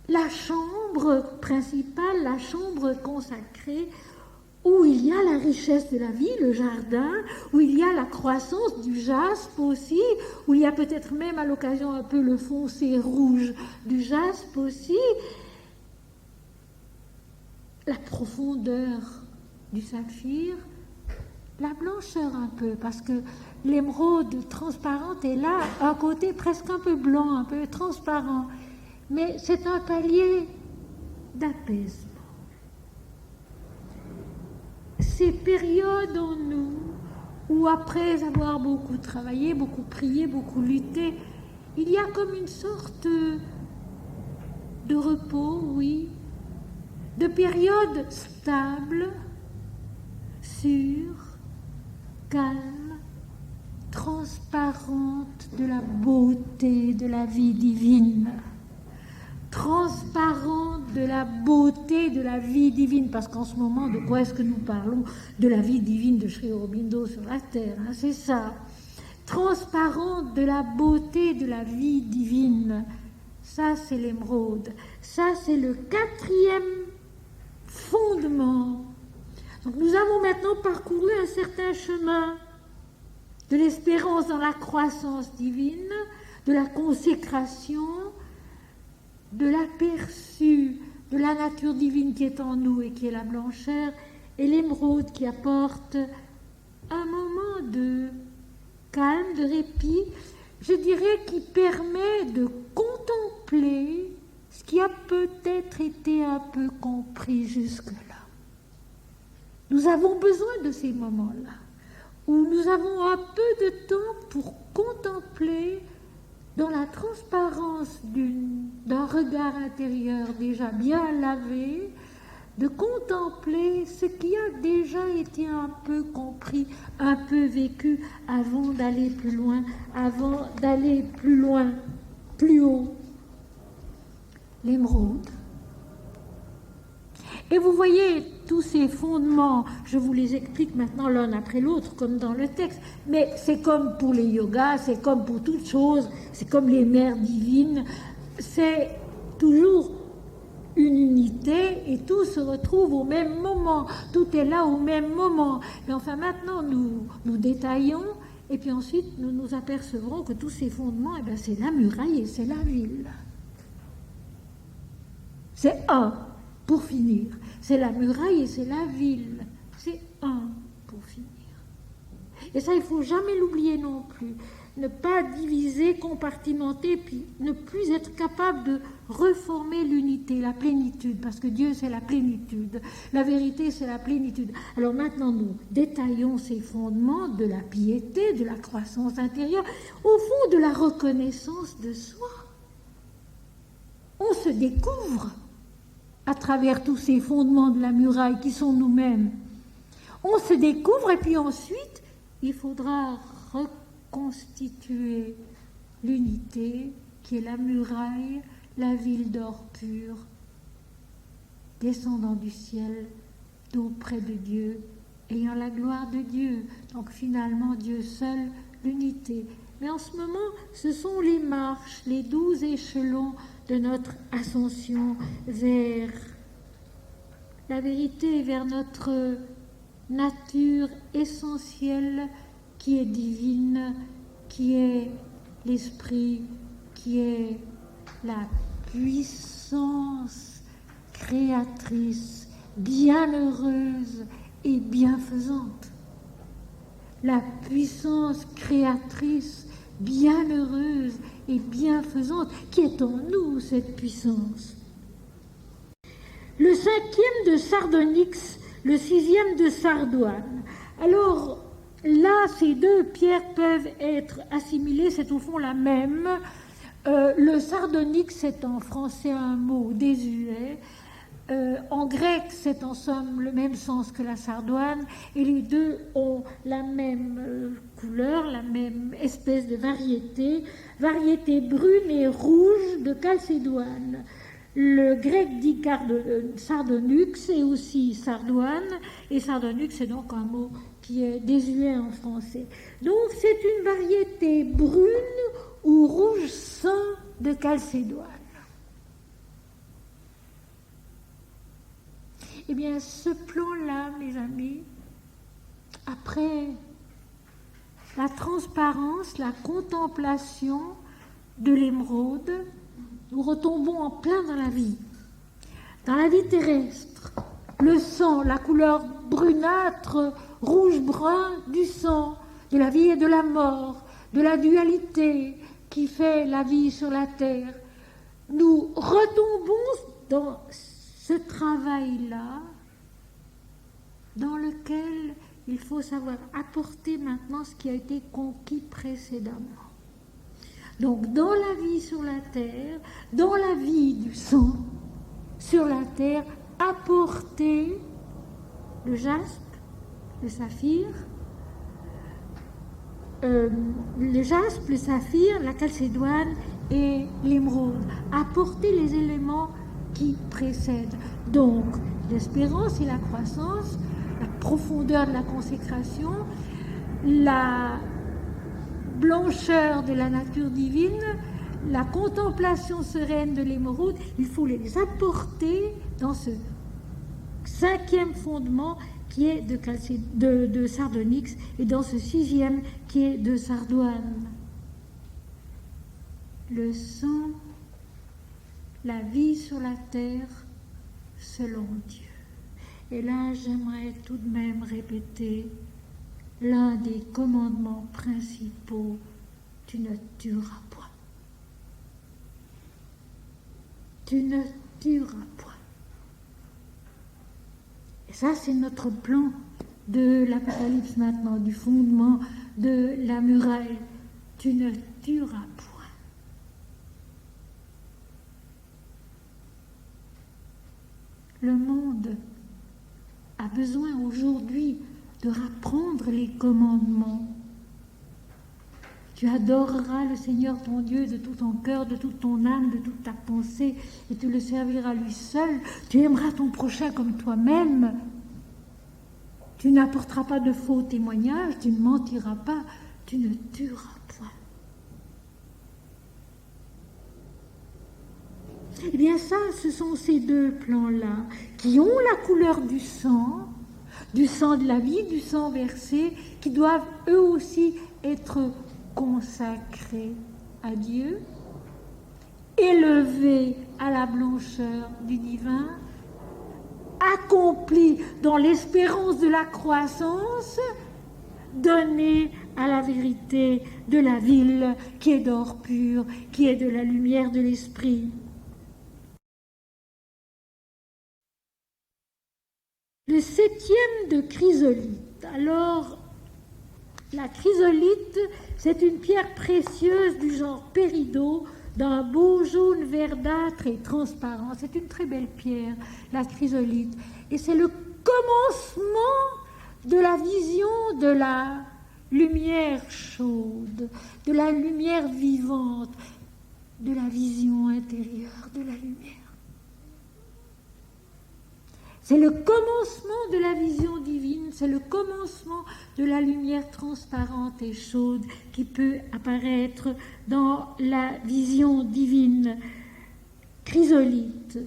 La chambre principale, la chambre consacrée, où il y a la richesse de la vie, le jardin, où il y a la croissance du jaspe aussi, où il y a peut-être même à l'occasion un peu le foncé rouge du jaspe aussi, la profondeur du saphir, la blancheur un peu, parce que l'émeraude transparente est là, un côté presque un peu blanc, un peu transparent. mais c'est un palier d'apaisement. Ces périodes en nous où, après avoir beaucoup travaillé, beaucoup prié, beaucoup lutté, il y a comme une sorte de repos, oui, de période stable, sûre, calme, transparente de la beauté de la vie divine. Transparente de la beauté de la vie divine, parce qu'en ce moment, de quoi est-ce que nous parlons? De la vie divine de Sri Aurobindo sur la terre, hein, c'est ça. Transparente de la beauté de la vie divine. Ça, c'est l'émeraude. Ça, c'est le quatrième fondement. Donc, nous avons maintenant parcouru un certain chemin de l'espérance dans la croissance divine, de la consécration, de l'aperçu de la nature divine qui est en nous et qui est la blancheur, et l'émeraude qui apporte un moment de calme, de répit, je dirais, qui permet de contempler ce qui a peut-être été un peu compris jusque-là. Nous avons besoin de ces moments-là, où nous avons un peu de temps pour contempler dans la transparence d'un regard intérieur déjà bien lavé, de contempler ce qui a déjà été un peu compris, un peu vécu, avant d'aller plus loin, plus haut. L'émeraude. Et vous voyez, tous ces fondements, je vous les explique maintenant l'un après l'autre, comme dans le texte, mais c'est comme pour les yogas, c'est comme pour toutes choses, c'est comme les mères divines, c'est toujours une unité et tout se retrouve au même moment, tout est là au même moment. Mais enfin maintenant, nous détaillons, et puis ensuite, nous nous apercevrons que tous ces fondements, eh bien, c'est la muraille et c'est la ville. C'est un, pour finir. C'est la muraille et c'est la ville. C'est un, pour finir. Et ça, il ne faut jamais l'oublier non plus. Ne pas diviser, compartimenter, puis ne plus être capable de reformer l'unité, la plénitude, parce que Dieu, c'est la plénitude. La vérité, c'est la plénitude. Alors maintenant, nous détaillons ces fondements de la piété, de la croissance intérieure, au fond de la reconnaissance de soi. On se découvre à travers tous ces fondements de la muraille qui sont nous-mêmes. On se découvre et puis ensuite, il faudra reconstituer l'unité qui est la muraille, la ville d'or pur, descendant du ciel, d'auprès de Dieu, ayant la gloire de Dieu. Donc finalement, Dieu seul, l'unité. Mais en ce moment, ce sont les marches, les 12 échelons de notre ascension vers la vérité, vers notre nature essentielle qui est divine, qui est l'esprit, qui est la puissance créatrice, bienheureuse et bienfaisante. La puissance créatrice, bienheureuse et bienfaisante, qui est en nous, cette puissance. Le 5e de Sardonyx, le 6e de Sardoine. Alors, là, ces deux pierres peuvent être assimilées, c'est au fond la même. Le Sardonyx, c'est en français un mot désuet. En grec, c'est en somme le même sens que la sardoine, et les deux ont la même couleur, la même espèce de variété brune et rouge de calcédoine. Le grec dit sardonyx et aussi sardoine, et sardonyx, c'est donc un mot qui est désuet en français. Donc, c'est une variété brune ou rouge sang de calcédoine. Eh bien, ce plan-là, mes amis, après la transparence, la contemplation de l'émeraude, nous retombons en plein dans la vie terrestre. Le sang, la couleur brunâtre, rouge-brun du sang, de la vie et de la mort, de la dualité qui fait la vie sur la terre. nous retombons dans ce travail-là dans lequel il faut savoir apporter maintenant ce qui a été conquis précédemment. Donc dans la vie sur la terre, dans la vie du sang sur la terre, apporter le jaspe, le saphir, le saphir, la chalcédoine et l'émeraude. Apporter les éléments qui précèdent. Donc l'espérance et la croissance, la profondeur de la consécration, la blancheur de la nature divine, la contemplation sereine de l'émeraude, il faut les apporter dans ce cinquième fondement qui est de sardonyx et dans ce sixième qui est de sardoine. Le sang, la vie sur la terre selon Dieu. Et là, j'aimerais tout de même répéter l'un des commandements principaux: tu ne tueras point. Tu ne tueras point. Et ça, c'est notre plan de l'Apocalypse maintenant, du fondement de la muraille. Tu ne tueras point. Le monde a besoin aujourd'hui de rapprendre les commandements. Tu adoreras le Seigneur ton Dieu de tout ton cœur, de toute ton âme, de toute ta pensée, et tu le serviras lui seul. Tu aimeras ton prochain comme toi-même. Tu n'apporteras pas de faux témoignages, tu ne mentiras pas, tu ne tueras point. Eh bien ça, ce sont ces deux plans-là qui ont la couleur du sang de la vie, du sang versé, qui doivent eux aussi être consacrés à Dieu, élevés à la blancheur du divin, accomplis dans l'espérance de la croissance, donnés à la vérité de la ville qui est d'or pur, qui est de la lumière de l'esprit. Le septième de chrysolite. Alors, la chrysolite, c'est une pierre précieuse du genre péridot, d'un beau jaune verdâtre et transparent. C'est une très belle pierre, la chrysolite. Et c'est le commencement de la vision de la lumière chaude, de la lumière vivante, de la vision intérieure de la lumière. C'est le commencement de la vision divine, c'est le commencement de la lumière transparente et chaude qui peut apparaître dans la vision divine. Chrysolite,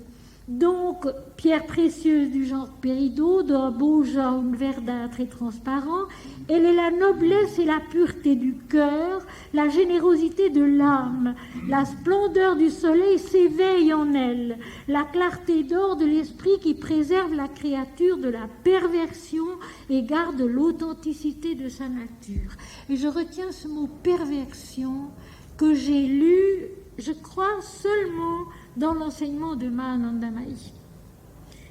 donc pierre précieuse du genre péridot, d'un beau jaune verdâtre et transparent, elle est la noblesse et la pureté du cœur, la générosité de l'âme, la splendeur du soleil s'éveille en elle, la clarté d'or de l'esprit qui préserve la créature de la perversion et garde l'authenticité de sa nature. Et je retiens ce mot perversion que j'ai lu, je crois, seulement dans l'enseignement de Mahanandamayi,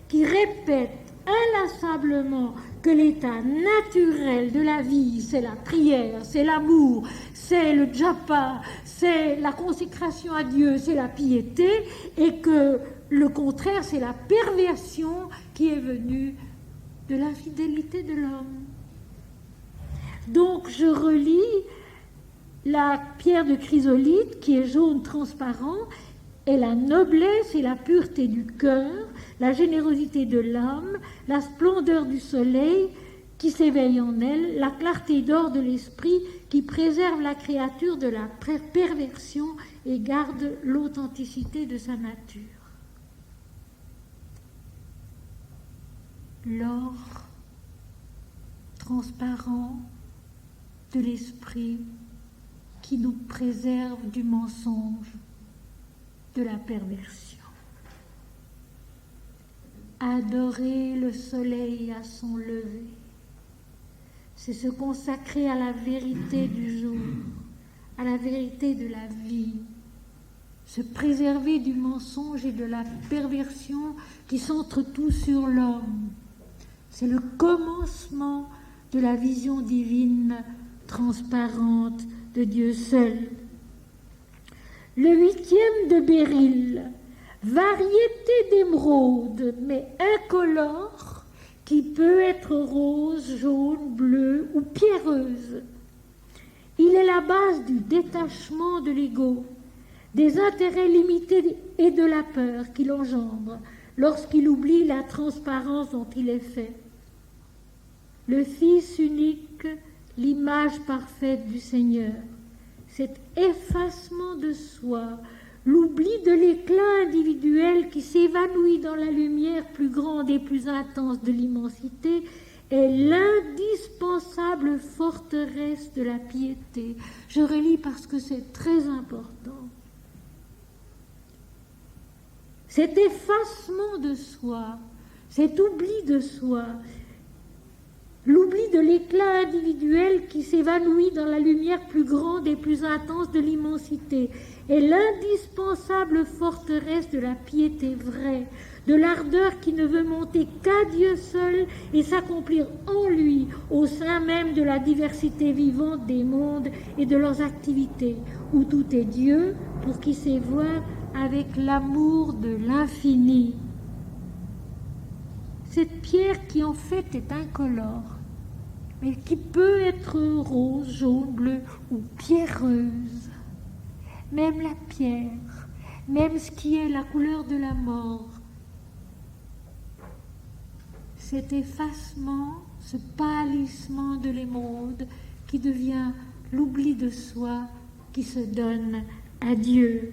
qui répète inlassablement que l'état naturel de la vie, c'est la prière, c'est l'amour, c'est le japa, c'est la consécration à Dieu, c'est la piété, et que le contraire, c'est la perversion qui est venue de l'infidélité de l'homme. Donc je relis la pierre de chrysolite qui est jaune transparent, et la noblesse et la pureté du cœur, la générosité de l'âme, la splendeur du soleil qui s'éveille en elle, la clarté d'or de l'esprit qui préserve la créature de la perversion et garde l'authenticité de sa nature. L'or transparent de l'esprit qui nous préserve du mensonge, de la perversion. Adorer le soleil à son lever, c'est se consacrer à la vérité du jour, à la vérité de la vie, se préserver du mensonge et de la perversion qui s'entretout sur l'homme. C'est le commencement de la vision divine transparente de Dieu seul. Le 8e de béryl, variété d'émeraude, mais incolore, qui peut être rose, jaune, bleue ou pierreuse. Il est la base du détachement de l'ego, des intérêts limités et de la peur qu'il engendre lorsqu'il oublie la transparence dont il est fait. Le Fils unique, l'image parfaite du Seigneur, cet effacement de soi, l'oubli de l'éclat individuel qui s'évanouit dans la lumière plus grande et plus intense de l'immensité, est l'indispensable forteresse de la piété. Je relis parce que c'est très important. Cet effacement de soi, cet oubli de soi, l'oubli de l'éclat individuel qui s'évanouit dans la lumière plus grande et plus intense de l'immensité est l'indispensable forteresse de la piété vraie, de l'ardeur qui ne veut monter qu'à Dieu seul et s'accomplir en lui, au sein même de la diversité vivante des mondes et de leurs activités, où tout est Dieu pour qui sait voir avec l'amour de l'infini. Cette pierre qui en fait est incolore, mais qui peut être rose, jaune, bleue ou pierreuse. Même la pierre, même ce qui est la couleur de la mort, cet effacement, ce pâlissement de l'émeraude qui devient l'oubli de soi qui se donne à Dieu.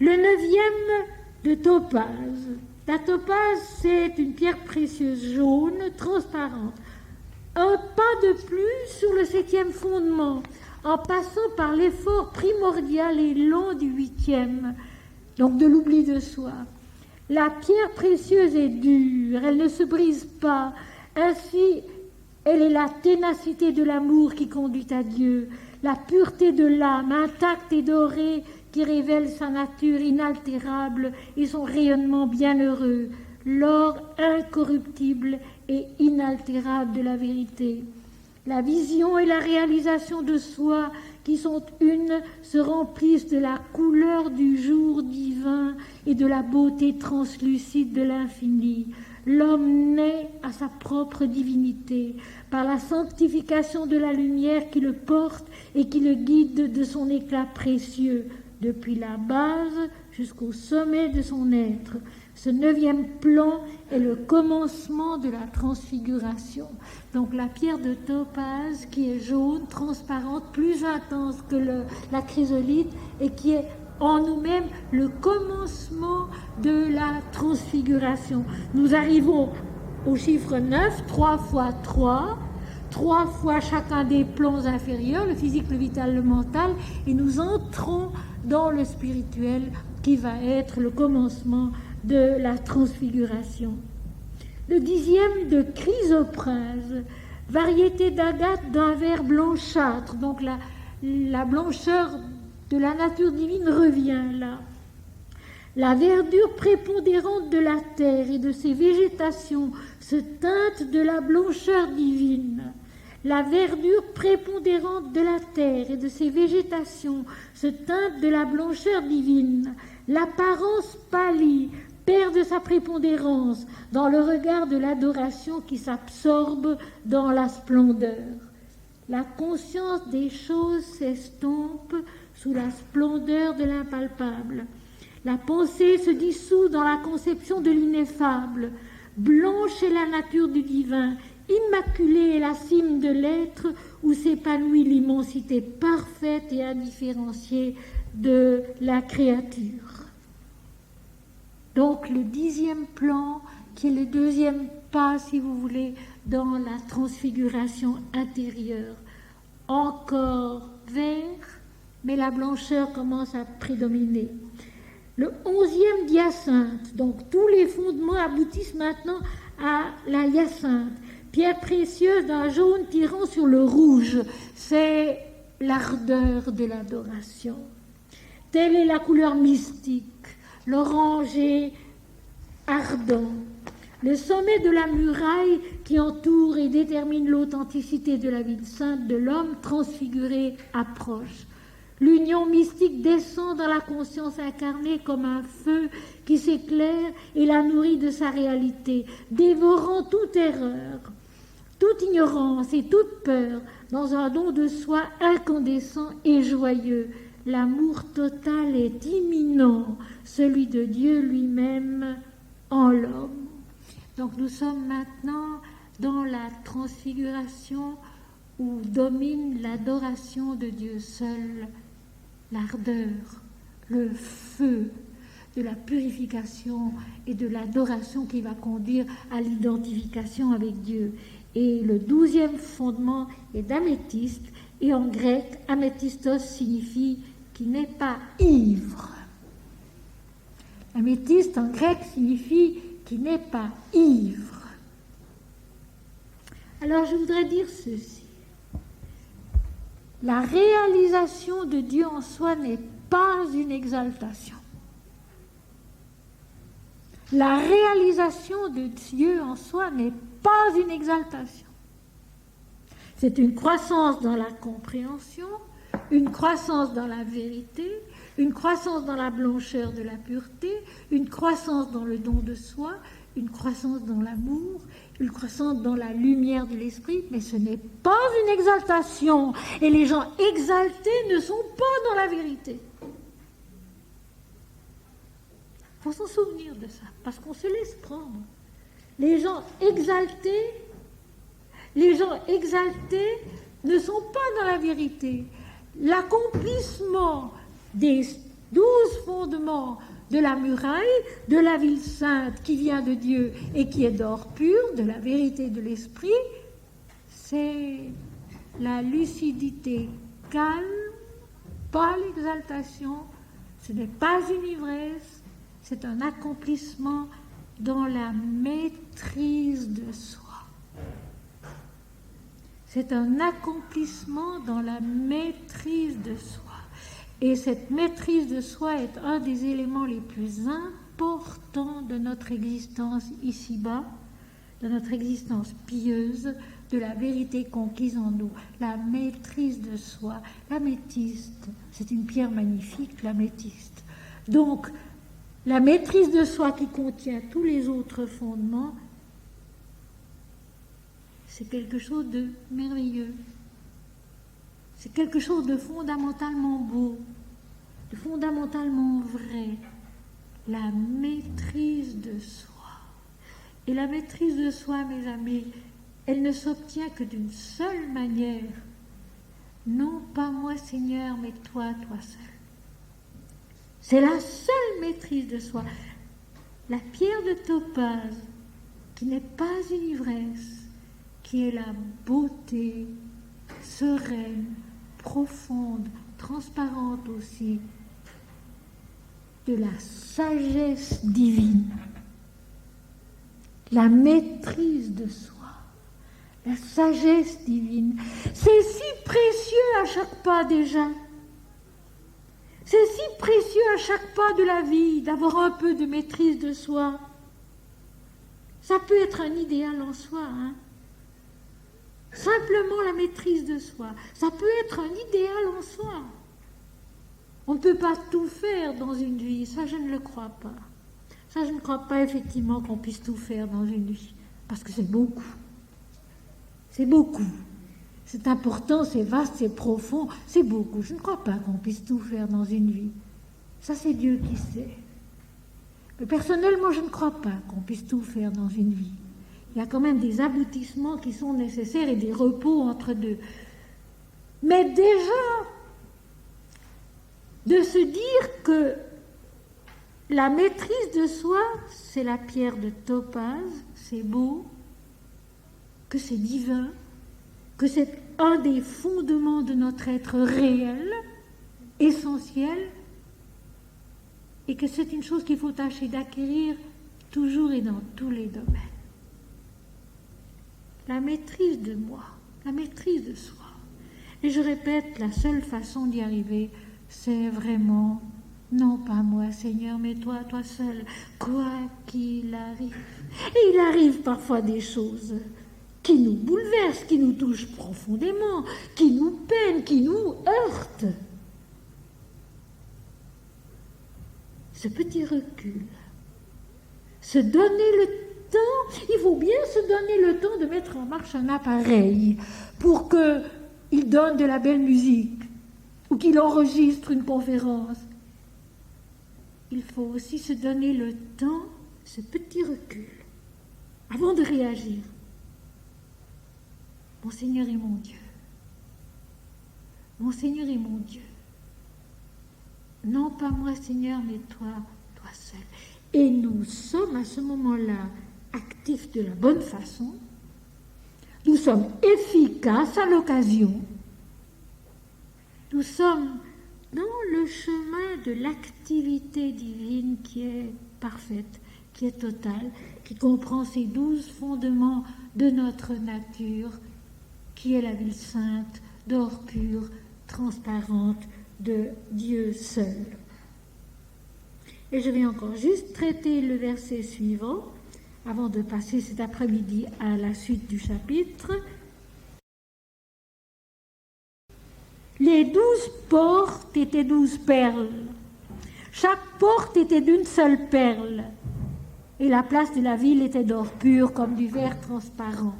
Le 9e de topaze. La topaze, c'est une pierre précieuse jaune, transparente. Un pas de plus sur le 7e fondement, en passant par l'effort primordial et long du 8e, donc de l'oubli de soi. La pierre précieuse est dure, elle ne se brise pas. Ainsi, elle est la ténacité de l'amour qui conduit à Dieu, la pureté de l'âme, intacte et dorée, qui révèle sa nature inaltérable et son rayonnement bienheureux, l'or incorruptible et inaltérable de la vérité. La vision et la réalisation de soi qui sont une se remplissent de la couleur du jour divin et de la beauté translucide de l'infini. L'homme naît à sa propre divinité par la sanctification de la lumière qui le porte et qui le guide de son éclat précieux, depuis la base jusqu'au sommet de son être. Ce 9e plan est le commencement de la transfiguration. Donc la pierre de topaze qui est jaune, transparente, plus intense que la chrysolite et qui est en nous-mêmes le commencement de la transfiguration. Nous arrivons au chiffre 9, 3 fois 3, 3 fois chacun des plans inférieurs, le physique, le vital, le mental, et nous entrons dans le spirituel qui va être le commencement de la transfiguration. Le 10e de chrysoprase, variété d'agate d'un vert blanchâtre, donc la blancheur de la nature divine revient là. La verdure prépondérante de la terre et de ses végétations se teinte de la blancheur divine. La verdure prépondérante de la terre et de ses végétations se teinte de la blancheur divine. L'apparence pâlit, perd de sa prépondérance dans le regard de l'adoration qui s'absorbe dans la splendeur. La conscience des choses s'estompe sous la splendeur de l'impalpable. La pensée se dissout dans la conception de l'ineffable. Blanche est la nature du divin, immaculée est la cime de l'être où s'épanouit l'immensité parfaite et indifférenciée de la créature. Donc le 10e plan, qui est le 2e pas, si vous voulez, dans la transfiguration intérieure. Encore vert, mais la blancheur commence à prédominer. Le 11e d'hyacinthe, donc tous les fondements aboutissent maintenant à la hyacinthe, pierre précieuse d'un jaune tirant sur le rouge, c'est l'ardeur de l'adoration. Telle est la couleur mystique, l'oranger ardent. Le sommet de la muraille qui entoure et détermine l'authenticité de la ville sainte de l'homme transfiguré approche. L'union mystique descend dans la conscience incarnée comme un feu qui s'éclaire et la nourrit de sa réalité, dévorant toute erreur, toute ignorance et toute peur dans un don de soi incandescent et joyeux. L'amour total est imminent, celui de Dieu lui-même en l'homme. Donc nous sommes maintenant dans la transfiguration où domine l'adoration de Dieu seul, l'ardeur, le feu de la purification et de l'adoration qui va conduire à l'identification avec Dieu. Et le 12e fondement est d'améthyste, et en grec, améthystos signifie qui n'est pas ivre. Améthyste en grec signifie qui n'est pas ivre. Alors je voudrais dire ceci. La réalisation de Dieu en soi n'est pas une exaltation. La réalisation de Dieu en soi n'est pas une exaltation. C'est une croissance dans la compréhension, une croissance dans la vérité, une croissance dans la blancheur de la pureté, une croissance dans le don de soi, une croissance dans l'amour, une croissance dans la lumière de l'esprit, mais ce n'est pas une exaltation. Et les gens exaltés ne sont pas dans la vérité. Il faut s'en souvenir de ça, parce qu'on se laisse prendre. Les gens exaltés ne sont pas dans la vérité. L'accomplissement des 12 fondements de la muraille, de la ville sainte qui vient de Dieu et qui est d'or pur, de la vérité de l'esprit, c'est la lucidité calme, pas l'exaltation, ce n'est pas une ivresse, c'est un accomplissement dans la maîtrise de soi. C'est un accomplissement dans la maîtrise de soi. Et cette maîtrise de soi est un des éléments les plus importants de notre existence ici-bas, de notre existence pieuse, de la vérité conquise en nous. La maîtrise de soi, l'améthyste, c'est une pierre magnifique, l'améthyste. Donc, la maîtrise de soi qui contient tous les autres fondements, c'est quelque chose de merveilleux. C'est quelque chose de fondamentalement beau, de fondamentalement vrai. La maîtrise de soi. Et la maîtrise de soi, mes amis, elle ne s'obtient que d'une seule manière. Non pas moi, Seigneur, mais toi, toi seul. C'est la seule maîtrise de soi. La pierre de topaze, qui n'est pas une ivresse, qui est la beauté sereine, profonde, transparente aussi, de la sagesse divine, la maîtrise de soi, la sagesse divine. C'est si précieux à chaque pas déjà. C'est si précieux à chaque pas de la vie d'avoir un peu de maîtrise de soi. Ça peut être un idéal en soi, hein. Simplement la maîtrise de soi. Ça peut être un idéal en soi. On ne peut pas tout faire dans une vie, ça je ne le crois pas. Ça je ne crois pas effectivement qu'on puisse tout faire dans une vie, parce que c'est beaucoup. C'est beaucoup. C'est important, c'est vaste, c'est profond, c'est beaucoup. Je ne crois pas qu'on puisse tout faire dans une vie. Ça c'est Dieu qui sait. Mais personnellement, je ne crois pas qu'on puisse tout faire dans une vie. Il y a quand même des aboutissements qui sont nécessaires et des repos entre deux. Mais déjà, de se dire que la maîtrise de soi, c'est la pierre de topaze, c'est beau, que c'est divin, que c'est un des fondements de notre être réel, essentiel, et que c'est une chose qu'il faut tâcher d'acquérir toujours et dans tous les domaines. La maîtrise de moi, la maîtrise de soi. Et je répète, la seule façon d'y arriver, c'est vraiment Non pas moi, Seigneur, mais toi, toi seul, quoi qu'il arrive. Et il arrive parfois des choses qui nous bouleversent, qui nous touchent profondément, qui nous peinent, qui nous heurtent. Ce petit recul, se donner le temps, il faut bien se donner le temps de mettre en marche un appareil pour qu'il donne de la belle musique ou qu'il enregistre une conférence. Il faut aussi se donner le temps, ce petit recul, avant de réagir. Mon Seigneur est mon Dieu. Mon Seigneur est mon Dieu. Non pas moi, Seigneur, mais toi, toi seul. Et nous sommes à ce moment-là actifs de la bonne façon. Nous sommes efficaces à l'occasion. Nous sommes dans le chemin de l'activité divine qui est parfaite, qui est totale, qui comprend ces 12 fondements de notre nature, qui est la ville sainte, d'or pur, transparente, de Dieu seul. Et je vais encore juste traiter le verset suivant, avant de passer cet après-midi à la suite du chapitre. Les 12 portes étaient 12 perles. Chaque porte était d'une seule perle. Et la place de la ville était d'or pur, comme du verre transparent.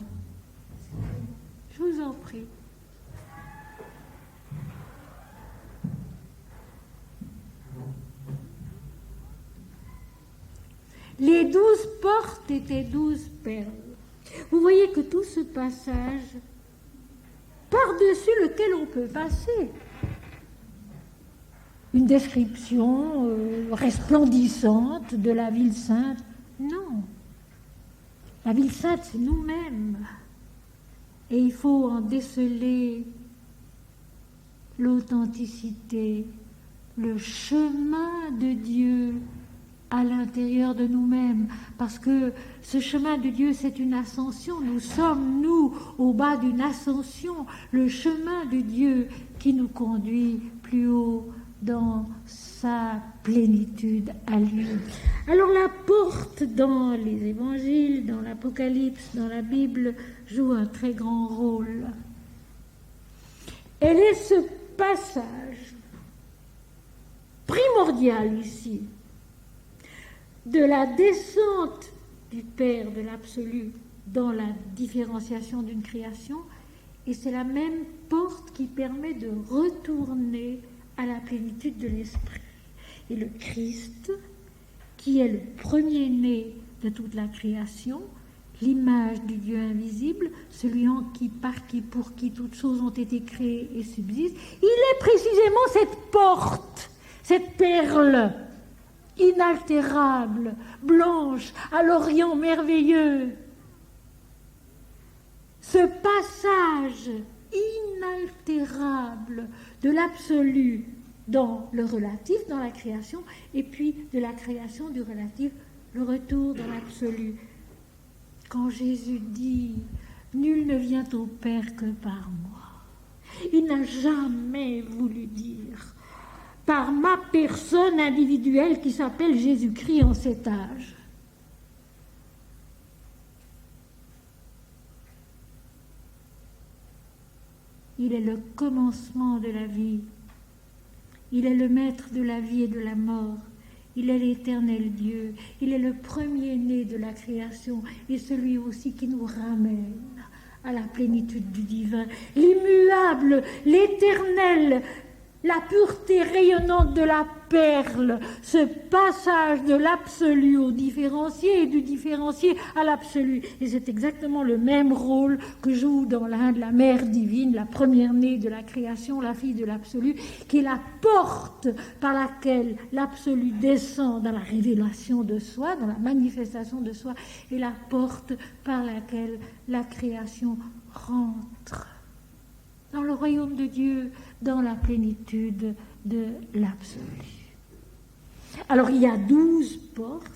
Je vous en prie. Les 12 portes étaient 12 perles. Vous voyez que tout ce passage, par-dessus lequel on peut passer, une description resplendissante de la ville sainte, non. La ville sainte, c'est nous-mêmes. Et il faut en déceler l'authenticité, le chemin de Dieu à l'intérieur de nous-mêmes, parce que ce chemin de Dieu, c'est une ascension. Nous sommes, nous, au bas d'une ascension, le chemin de Dieu qui nous conduit plus haut dans sa plénitude à lui. Alors la porte dans les évangiles, dans l'Apocalypse, dans la Bible, joue un très grand rôle. Elle est ce passage primordial ici, de la descente du Père, de l'absolu, dans la différenciation d'une création, et c'est la même porte qui permet de retourner à la plénitude de l'Esprit. Et le Christ, qui est le premier-né de toute la création, l'image du Dieu invisible, celui en qui, par qui, pour qui toutes choses ont été créées et subsistent, il est précisément cette porte, cette perle inaltérable, blanche, à l'Orient merveilleux. Ce passage inaltérable de l'absolu dans le relatif, dans la création, et puis de la création du relatif, le retour dans l'absolu. Quand Jésus dit « Nul ne vient au Père que par moi », il n'a jamais voulu dire par ma personne individuelle qui s'appelle Jésus-Christ en cet âge. Il est le commencement de la vie. Il est le maître de la vie et de la mort. Il est l'éternel Dieu. Il est le premier-né de la création et celui aussi qui nous ramène à la plénitude du divin. L'immuable, l'éternel, la pureté rayonnante de la perle, ce passage de l'absolu au différencié et du différencié à l'absolu. Et c'est exactement le même rôle que joue dans l'Inde la mère divine, la première-née de la création, la fille de l'absolu, qui est la porte par laquelle l'absolu descend dans la révélation de soi, dans la manifestation de soi, et la porte par laquelle la création rentre dans le royaume de Dieu, dans la plénitude de l'absolu. Alors il y a 12 portes.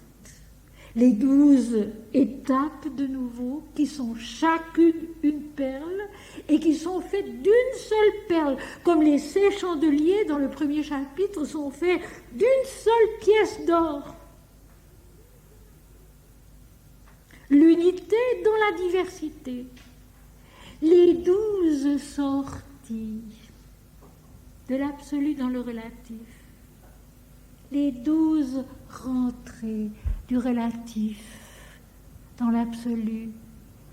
les 12 étapes de nouveau, qui sont chacune une perle et qui sont faites d'une seule perle, comme les 6 chandeliers dans le premier chapitre sont faits d'une seule pièce d'or. L'unité dans la diversité. Les 12 sorties de l'absolu dans le relatif. Les 12 rentrées du relatif dans l'absolu,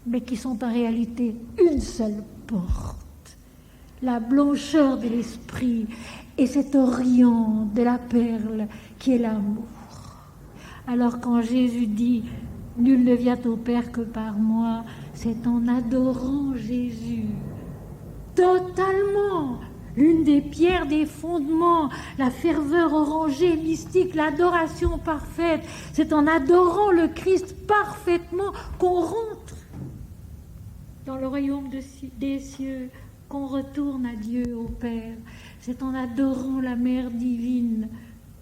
mais qui sont en réalité une seule porte. La blancheur de l'esprit et cet orient de la perle qui est l'amour. Alors quand Jésus dit « Nul ne vient au Père que par moi », c'est en adorant Jésus totalement. L'une des pierres des fondements, la ferveur orangée, mystique, l'adoration parfaite, c'est en adorant le Christ parfaitement qu'on rentre dans le royaume des cieux, qu'on retourne à Dieu, au Père. C'est en adorant la Mère divine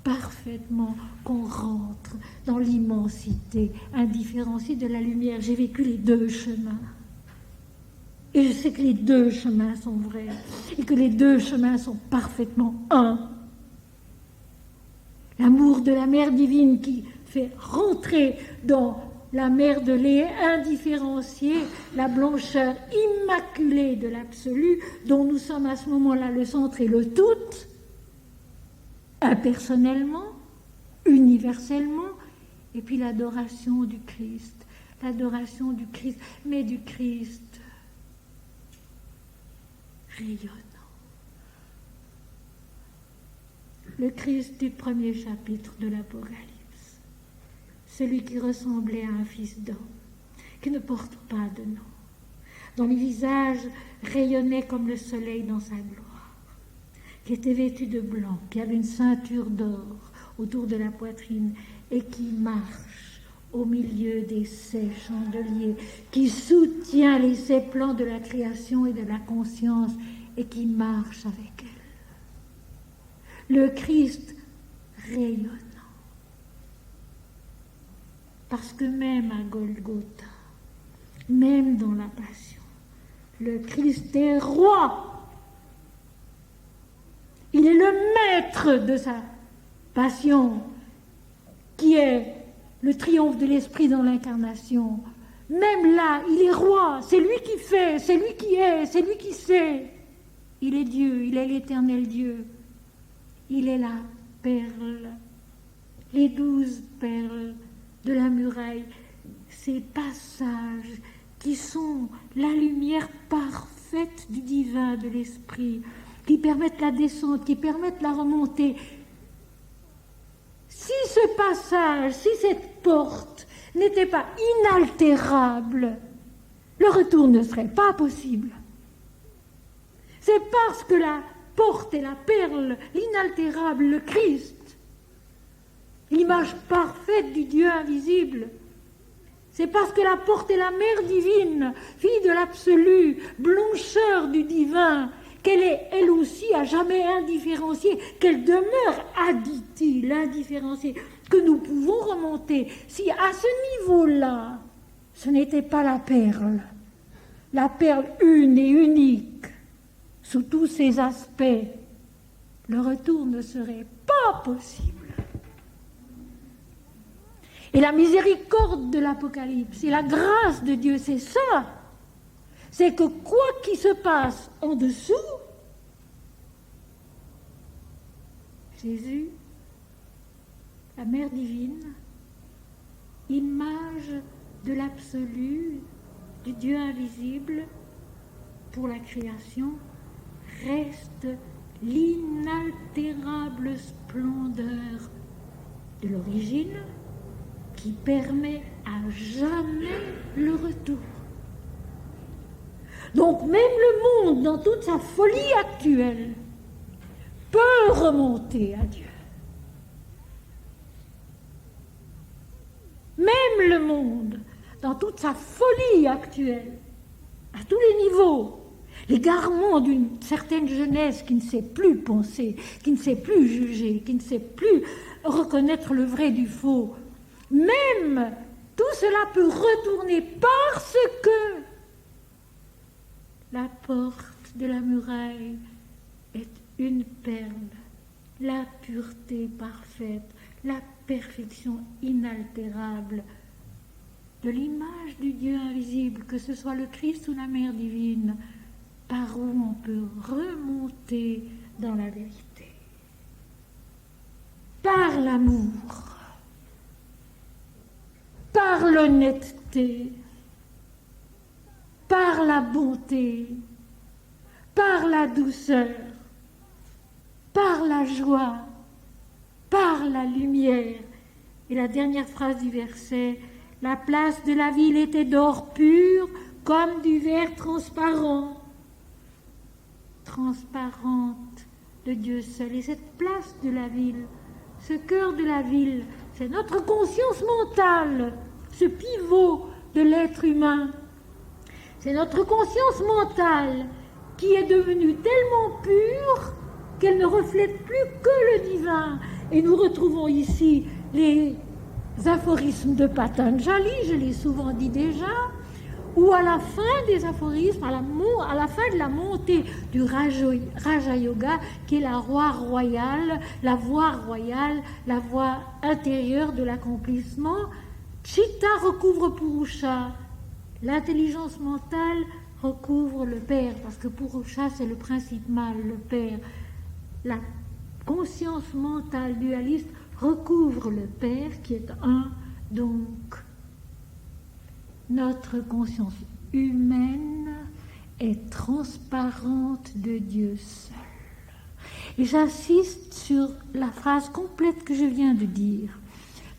parfaitement qu'on rentre dans l'immensité indifférenciée de la lumière. J'ai vécu les 2 chemins. Et je sais que les 2 chemins sont vrais et que les 2 chemins sont parfaitement un. L'amour de la Mère divine qui fait rentrer dans la mer de lait indifférenciée la blancheur immaculée de l'absolu dont nous sommes à ce moment-là le centre et le tout, impersonnellement, universellement, et puis l'adoration du Christ, mais du Christ rayonnant. Le Christ du premier chapitre de l'Apocalypse, celui qui ressemblait à un fils d'homme, qui ne porte pas de nom, dont le visage rayonnait comme le soleil dans sa gloire, qui était vêtu de blanc, qui avait une ceinture d'or autour de la poitrine et qui marche au milieu des 7 chandeliers, qui soutient les 7 plans de la création et de la conscience et qui marche avec elle. Le Christ rayonnant. Parce que même à Golgotha, même dans la passion, le Christ est roi. Il est le maître de sa passion, qui est le triomphe de l'esprit dans l'incarnation. Même là, il est roi, c'est lui qui fait, c'est lui qui est, c'est lui qui sait. Il est Dieu, il est l'éternel Dieu. Il est la perle, les 12 perles de la muraille, ces passages qui sont la lumière parfaite du divin, de l'esprit, qui permettent la descente, qui permettent la remontée. Si ce passage, si cette porte n'était pas inaltérable, le retour ne serait pas possible. C'est parce que la porte est la perle, l'inaltérable, le Christ, l'image parfaite du Dieu invisible. C'est parce que la porte est la Mère divine, fille de l'absolu, blancheur du divin, qu'elle est elle aussi à jamais indifférenciée, qu'elle demeure, a dit-il, indifférenciée, que nous pouvons remonter. Si à ce niveau-là, ce n'était pas la perle une et unique, sous tous ses aspects, le retour ne serait pas possible. Et la miséricorde de l'Apocalypse et la grâce de Dieu, c'est ça. C'est que quoi qu'il se passe en dessous, Jésus, la Mère divine, image de l'absolu, du Dieu invisible, pour la création, reste l'inaltérable splendeur de l'origine qui permet à jamais le retour. Donc même le monde, dans toute sa folie actuelle, peut remonter à Dieu. Même le monde, dans toute sa folie actuelle, à tous les niveaux, l'égarement d'une certaine jeunesse qui ne sait plus penser, qui ne sait plus juger, qui ne sait plus reconnaître le vrai du faux, même Tout cela peut retourner parce que la porte de la muraille est une perle, la pureté parfaite, la perfection inaltérable de l'image du Dieu invisible, que ce soit le Christ ou la Mère divine, par où on peut remonter dans la vérité. Par l'amour, par l'honnêteté, par la bonté, par la douceur, par la joie, par la lumière. Et la dernière phrase du verset, la place de la ville était d'or pur comme du verre transparente de Dieu seul. Et cette place de la ville, ce cœur de la ville, c'est notre conscience mentale, ce pivot de l'être humain. C'est notre conscience mentale qui est devenue tellement pure qu'elle ne reflète plus que le divin. Et nous retrouvons ici les aphorismes de Patanjali, je l'ai souvent dit déjà, où à la fin des aphorismes, à la fin de la montée du Raja Yoga, qui est la voie royale, la voie intérieure de l'accomplissement, Chitta recouvre Purusha, l'intelligence mentale recouvre le Père, parce que Purusha c'est le principe mâle, le Père. La conscience mentale dualiste recouvre le Père qui est un, donc notre conscience humaine est transparente de Dieu seul. Et j'insiste sur la phrase complète que je viens de dire.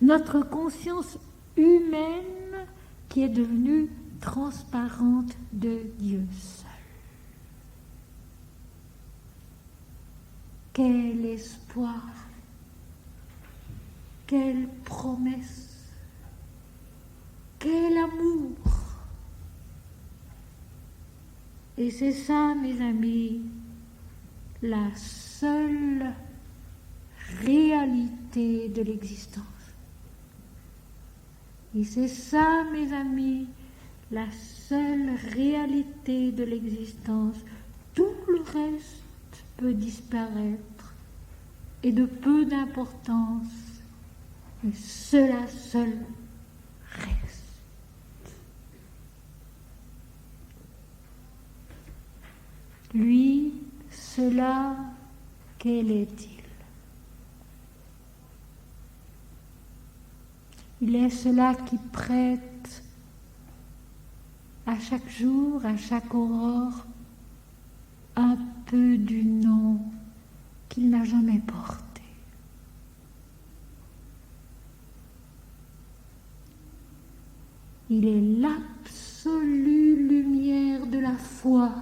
Notre conscience humaine qui est devenue transparente de Dieu seul. Quel espoir, quelle promesse, quel amour. Et c'est ça, mes amis, la seule réalité de l'existence. Et c'est ça, mes amis, la seule réalité de l'existence. Tout le reste peut disparaître et de peu d'importance, mais cela seul reste. Lui, cela, quel est-il? Il est cela qui prête à chaque jour, à chaque aurore, un peu du nom qu'il n'a jamais porté. Il est l'absolue lumière de la foi.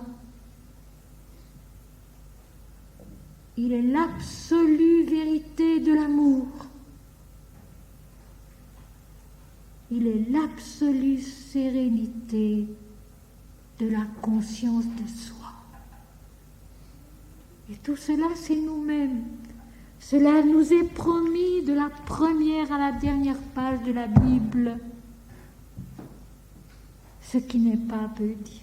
Il est l'absolue vérité de l'amour. Il est l'absolue sérénité de la conscience de soi. Et tout cela, c'est nous-mêmes. Cela nous est promis de la première à la dernière page de la Bible. Ce qui n'est pas peu dire.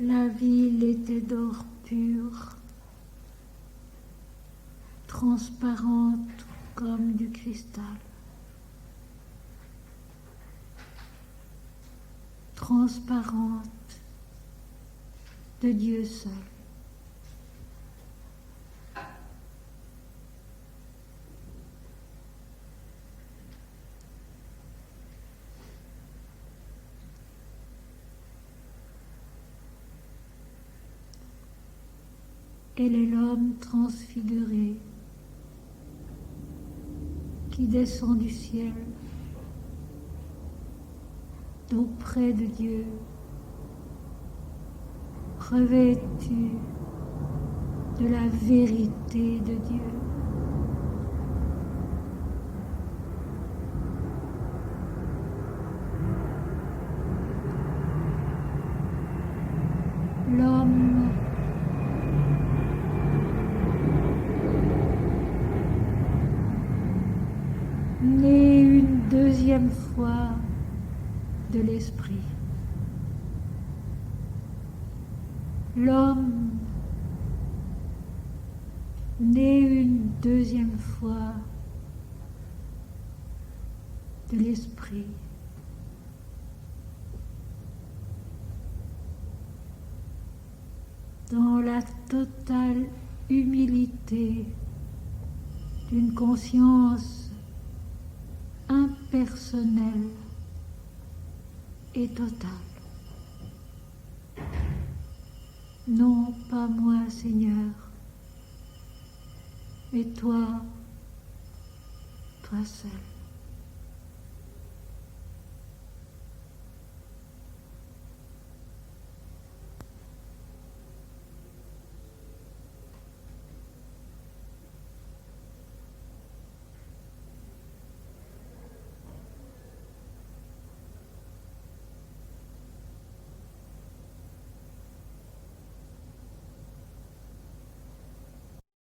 La ville était d'or pur, transparente comme du cristal, transparente de Dieu seul. Elle est l'homme transfiguré qui descend du ciel d'auprès de Dieu, revêtu de la vérité de Dieu. L'homme né une deuxième fois de l'esprit. L'homme né une deuxième fois de l'esprit. Dans la totale humilité d'une conscience impersonnelle et totale. Non pas moi, Seigneur, mais toi, toi seul.